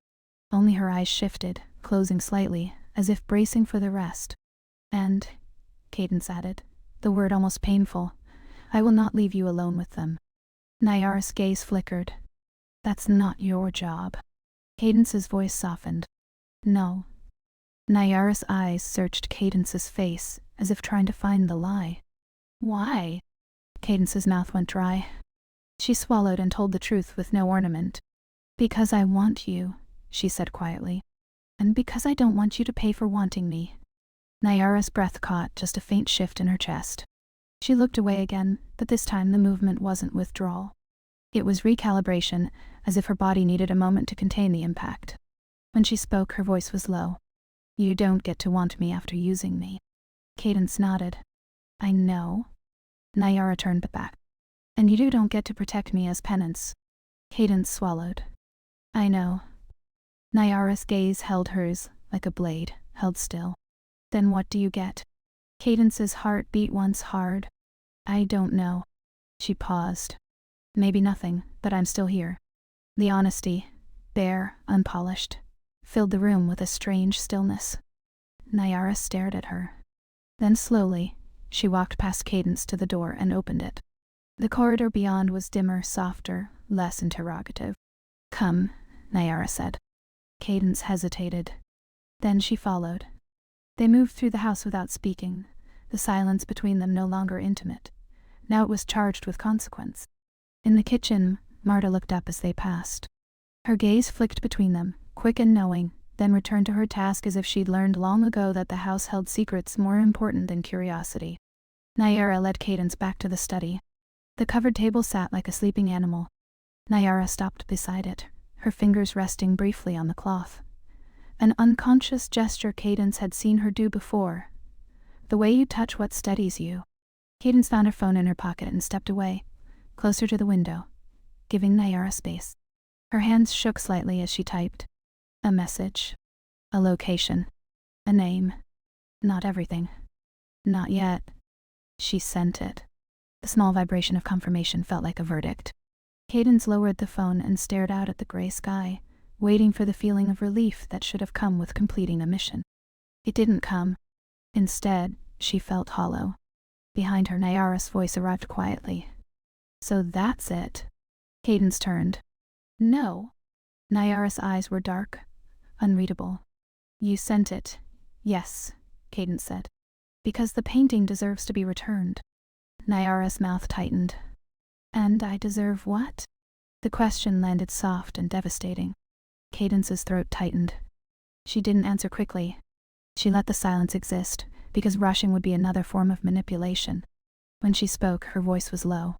Only her eyes shifted, closing slightly, as if bracing for the rest. And, Cadence added, the word almost painful, I will not leave you alone with them. Nyara's gaze flickered. That's not your job. Cadence's voice softened. No. Nyara's eyes searched Cadence's face, as if trying to find the lie. Why? Cadence's mouth went dry. She swallowed and told the truth with no ornament. Because I want you, she said quietly. And because I don't want you to pay for wanting me. Nyara's breath caught just a faint shift in her chest. She looked away again, but this time the movement wasn't withdrawal. It was recalibration, as if her body needed a moment to contain the impact. When she spoke, her voice was low. You don't get to want me after using me. Cadence nodded. I know. Nyara turned back. And you don't get to protect me as penance. Cadence swallowed. I know. Nyara's gaze held hers, like a blade, held still. Then what do you get? Cadence's heart beat once hard. I don't know. She paused. Maybe nothing, but I'm still here. The honesty, bare, unpolished, filled the room with a strange stillness. Nyara stared at her. Then slowly, she walked past Cadence to the door and opened it. The corridor beyond was dimmer, softer, less interrogative. Come, Nyara said. Cadence hesitated. Then she followed. They moved through the house without speaking, the silence between them no longer intimate. Now it was charged with consequence. In the kitchen, Marta looked up as they passed. Her gaze flicked between them, quick and knowing, then returned to her task as if she'd learned long ago that the house held secrets more important than curiosity. Nyara led Cadence back to the study. The covered table sat like a sleeping animal. Nyara stopped beside it, her fingers resting briefly on the cloth. An unconscious gesture Cadence had seen her do before. The way you touch what steadies you. Cadence found her phone in her pocket and stepped away, closer to the window, giving Nyara space. Her hands shook slightly as she typed. A message. A location. A name. Not everything. Not yet. She sent it. The small vibration of confirmation felt like a verdict. Cadence lowered the phone and stared out at the gray sky, waiting for the feeling of relief that should have come with completing a mission. It didn't come. Instead, she felt hollow. Behind her, Nyara's voice arrived quietly. So that's it. Cadence turned. No. Nyara's eyes were dark, unreadable. You sent it. Yes, Cadence said. Because the painting deserves to be returned. Nyara's mouth tightened. And I deserve what? The question landed soft and devastating. Cadence's throat tightened. She didn't answer quickly. She let the silence exist, because rushing would be another form of manipulation. When she spoke, her voice was low.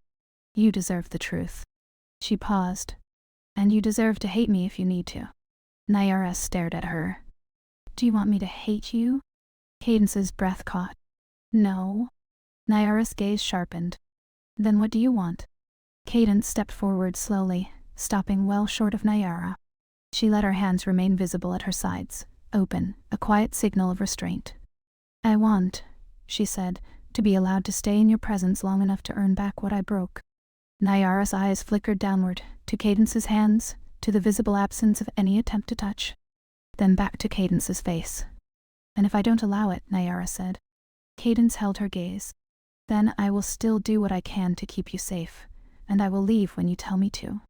You deserve the truth. She paused. And you deserve to hate me if you need to. Nyara stared at her. Do you want me to hate you? Cadence's breath caught. No. Nyara's gaze sharpened. Then what do you want? Cadence stepped forward slowly, stopping well short of Nyara. She let her hands remain visible at her sides, open, a quiet signal of restraint. I want, she said, to be allowed to stay in your presence long enough to earn back what I broke. Nyara's eyes flickered downward, to Cadence's hands, to the visible absence of any attempt to touch. Then back to Cadence's face. "And if I don't allow it," Nyara said. Cadence held her gaze. "Then I will still do what I can to keep you safe, and I will leave when you tell me to."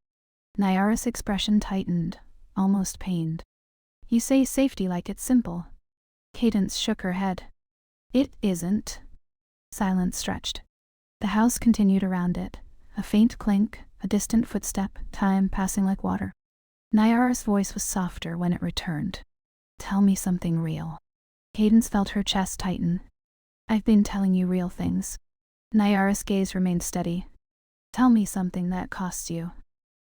Nyara's expression tightened, almost pained. "You say safety like it's simple." Cadence shook her head. "It isn't." Silence stretched. The house continued around it, a faint clink, a distant footstep, time passing like water. Nyara's voice was softer when it returned. "Tell me something real." Cadence felt her chest tighten. "I've been telling you real things." Nyara's gaze remained steady. "Tell me something that costs you."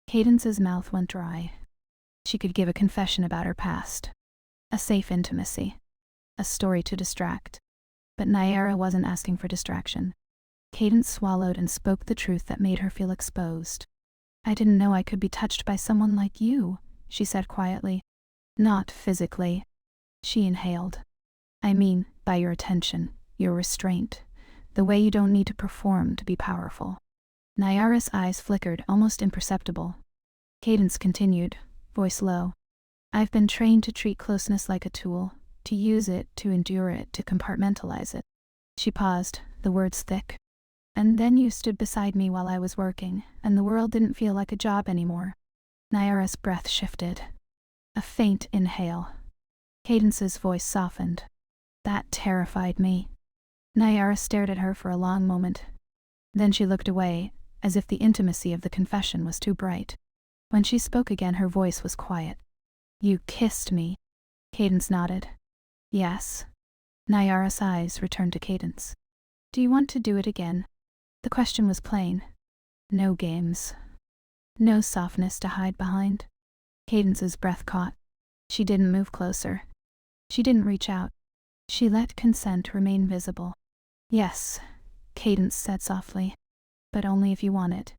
Cadence's mouth went dry. She could give a confession about her past. A safe intimacy. A story to distract. But Nyara wasn't asking for distraction. Cadence swallowed and spoke the truth that made her feel exposed. "I didn't know I could be touched by someone like you," she said quietly. "Not physically." She inhaled. "I mean, by your attention, your restraint, the way you don't need to perform to be powerful." Nyara's eyes flickered, almost imperceptible. Cadence continued, voice low. "I've been trained to treat closeness like a tool, to use it, to endure it, to compartmentalize it." She paused, the words thick. "And then you stood beside me while I was working, and the world didn't feel like a job anymore." Nyara's breath shifted. A faint inhale. Cadence's voice softened. "That terrified me." Nyara stared at her for a long moment. Then she looked away, as if the intimacy of the confession was too bright. When she spoke again, her voice was quiet. "You kissed me." Cadence nodded. "Yes." Nyara's eyes returned to Cadence. "Do you want to do it again?" The question was plain. No games. No softness to hide behind. Cadence's breath caught. She didn't move closer. She didn't reach out. She let consent remain visible. "Yes," Cadence said softly. "But only if you want it.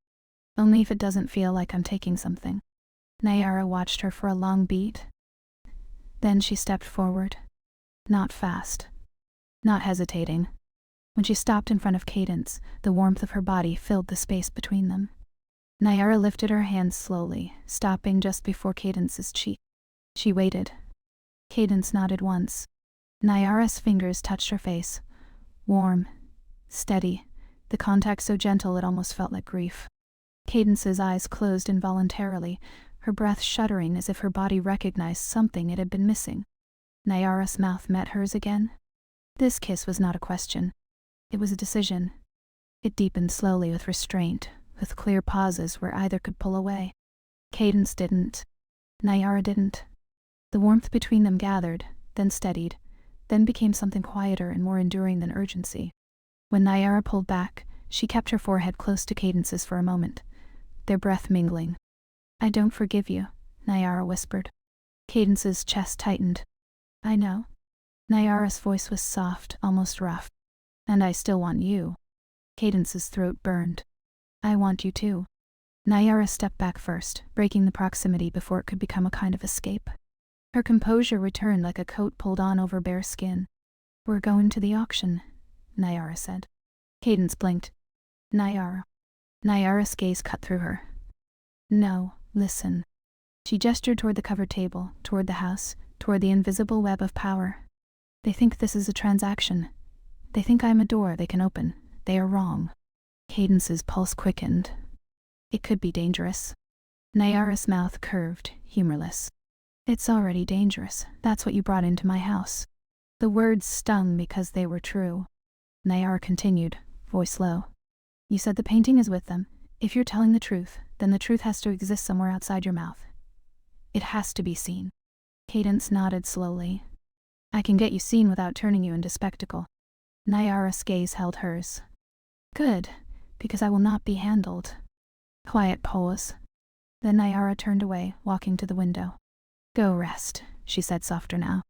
Only if it doesn't feel like I'm taking something." Nyara watched her for a long beat. Then she stepped forward. Not fast. Not hesitating. When she stopped in front of Cadence, the warmth of her body filled the space between them. Nyara lifted her hands slowly, stopping just before Cadence's cheek. She waited. Cadence nodded once. Nyara's fingers touched her face. Warm. Steady. The contact so gentle it almost felt like grief. Cadence's eyes closed involuntarily, her breath shuddering as if her body recognized something it had been missing. Nyara's mouth met hers again. This kiss was not a question. It was a decision. It deepened slowly with restraint, with clear pauses where either could pull away. Cadence didn't. Nyara didn't. The warmth between them gathered, then steadied, then became something quieter and more enduring than urgency. When Nyara pulled back, she kept her forehead close to Cadence's for a moment, their breath mingling. "I don't forgive you," Nyara whispered. Cadence's chest tightened. "I know." Nyara's voice was soft, almost rough. "And I still want you." Cadence's throat burned. "I want you too." Nyara stepped back first, breaking the proximity before it could become a kind of escape. Her composure returned like a coat pulled on over bare skin. "We're going to the auction," Nyara said. Cadence blinked. "Nyara." Nyara's gaze cut through her. "No, listen." She gestured toward the covered table, toward the house, toward the invisible web of power. "They think this is a transaction. They think I'm a door they can open. They are wrong." Cadence's pulse quickened. It could be dangerous. Nyara's mouth curved, humorless. "It's already dangerous. That's what you brought into my house." The words stung because they were true. Nyara continued, voice low. "You said the painting is with them. If you're telling the truth, then the truth has to exist somewhere outside your mouth. It has to be seen." Cadence nodded slowly. "I can get you seen without turning you into spectacle." Nyara's gaze held hers. "Good, because I will not be handled." Quiet pause. Then Nyara turned away, walking to the window. "Go rest," she said softer now.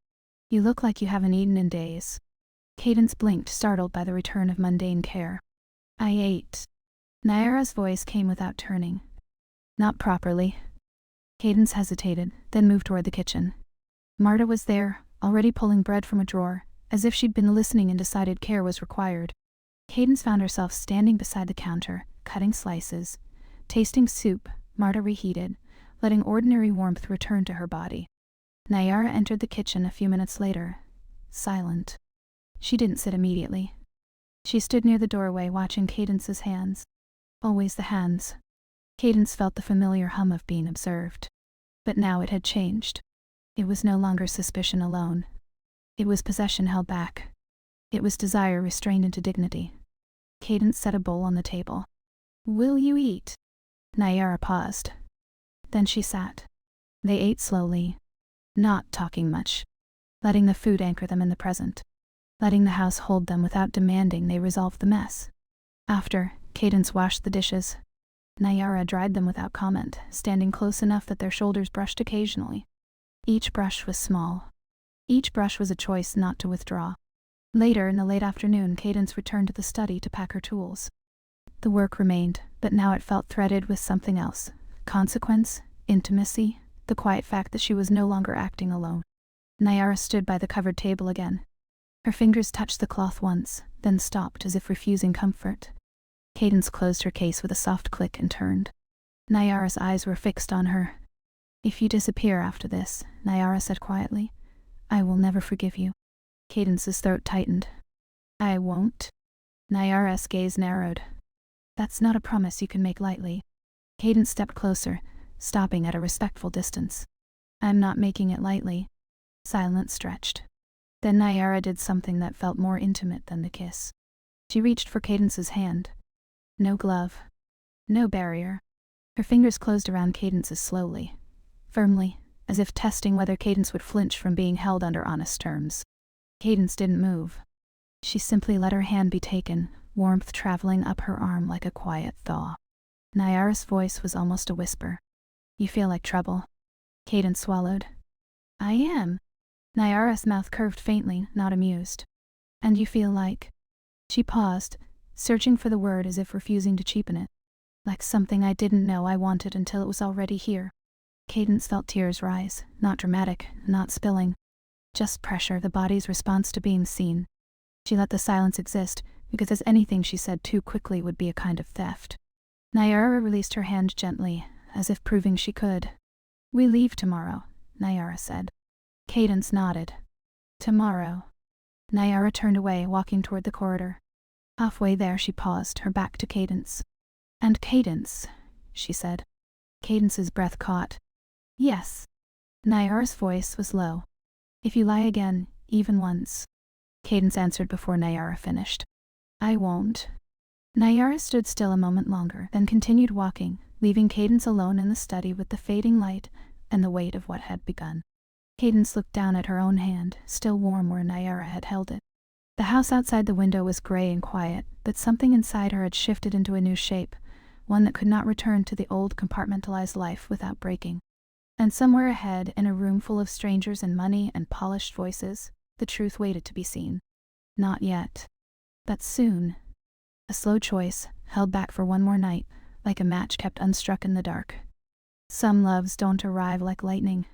"You look like you haven't eaten in days." Cadence blinked, startled by the return of mundane care. "I ate." Nyara's voice came without turning. "Not properly." Cadence hesitated, then moved toward the kitchen. Marta was there, already pulling bread from a drawer, as if she'd been listening and decided care was required. Cadence found herself standing beside the counter, cutting slices, Tasting soup, Marta reheated, letting ordinary warmth return to her body. Nayara entered the kitchen a few minutes later, silent. She didn't sit immediately. She stood near the doorway watching Cadence's hands. Always the hands. Cadence felt the familiar hum of being observed. But now it had changed. It was no longer suspicion alone. It was possession held back. It was desire restrained into dignity. Cadence set a bowl on the table. "Will you eat?" Nayara paused. Then she sat. They ate slowly, not talking much, letting the food anchor them in the present, letting the house hold them without demanding they resolve the mess. After, Cadence washed the dishes. Nayara dried them without comment, standing close enough that their shoulders brushed occasionally. Each brush was small. Each brush was a choice not to withdraw. Later, in the late afternoon, Cadence returned to the study to pack her tools. The work remained, but now it felt threaded with something else. Consequence, intimacy, the quiet fact that she was no longer acting alone. Nayara stood by the covered table again. Her fingers touched the cloth once, then stopped as if refusing comfort. Cadence closed her case with a soft click and turned. Nayara's eyes were fixed on her. "If you disappear after this," Nayara said quietly, "I will never forgive you." Cadence's throat tightened. "I won't." Nayara's gaze narrowed. "That's not a promise you can make lightly." Cadence stepped closer, stopping at a respectful distance. "I'm not making it lightly." Silence stretched. Then Nayara did something that felt more intimate than the kiss. She reached for Cadence's hand. No glove. No barrier. Her fingers closed around Cadence's slowly, firmly, as if testing whether Cadence would flinch from being held under honest terms. Cadence didn't move. She simply let her hand be taken, warmth traveling up her arm like a quiet thaw. Nayara's voice was almost a whisper. "You feel like trouble." Cadence swallowed. "I am." Nayara's mouth curved faintly, not amused. "And you feel like..." She paused, searching for the word as if refusing to cheapen it. "Like something I didn't know I wanted until it was already here." Cadence felt tears rise, not dramatic, not spilling. Just pressure, the body's response to being seen. She let the silence exist, because as anything she said too quickly would be a kind of theft. Nayara released her hand gently, as if proving she could. "We leave tomorrow," Nayara said. Cadence nodded. "Tomorrow." Nayara turned away, walking toward the corridor. Halfway there she paused, her back to Cadence. "And Cadence," she said. Cadence's breath caught. "Yes." Nayara's voice was low. "If you lie again, even once." Cadence answered before Nayara finished. "I won't." Nayara stood still a moment longer, then continued walking, leaving Cadence alone in the study with the fading light and the weight of what had begun. Cadence looked down at her own hand, still warm where Nayara had held it. The house outside the window was gray and quiet, but something inside her had shifted into a new shape, one that could not return to the old compartmentalized life without breaking. And somewhere ahead, in a room full of strangers and money and polished voices, the truth waited to be seen. Not yet. But soon. A slow choice, held back for one more night, like a match kept unstruck in the dark. Some loves don't arrive like lightning.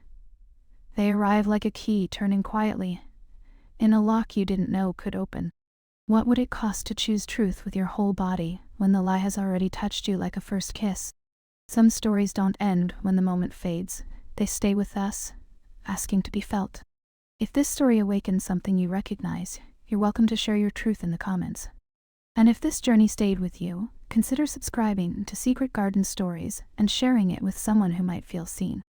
They arrive like a key turning quietly, in a lock you didn't know could open. What would it cost to choose truth with your whole body when the lie has already touched you like a first kiss? Some stories don't end when the moment fades. They stay with us, asking to be felt. If this story awakens something you recognize, you're welcome to share your truth in the comments. And if this journey stayed with you, consider subscribing to Secret Garden Stories and sharing it with someone who might feel seen.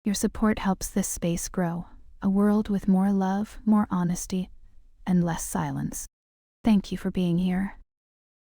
Your support helps this space grow, a world with more love, more honesty, and less silence. Thank you for being here.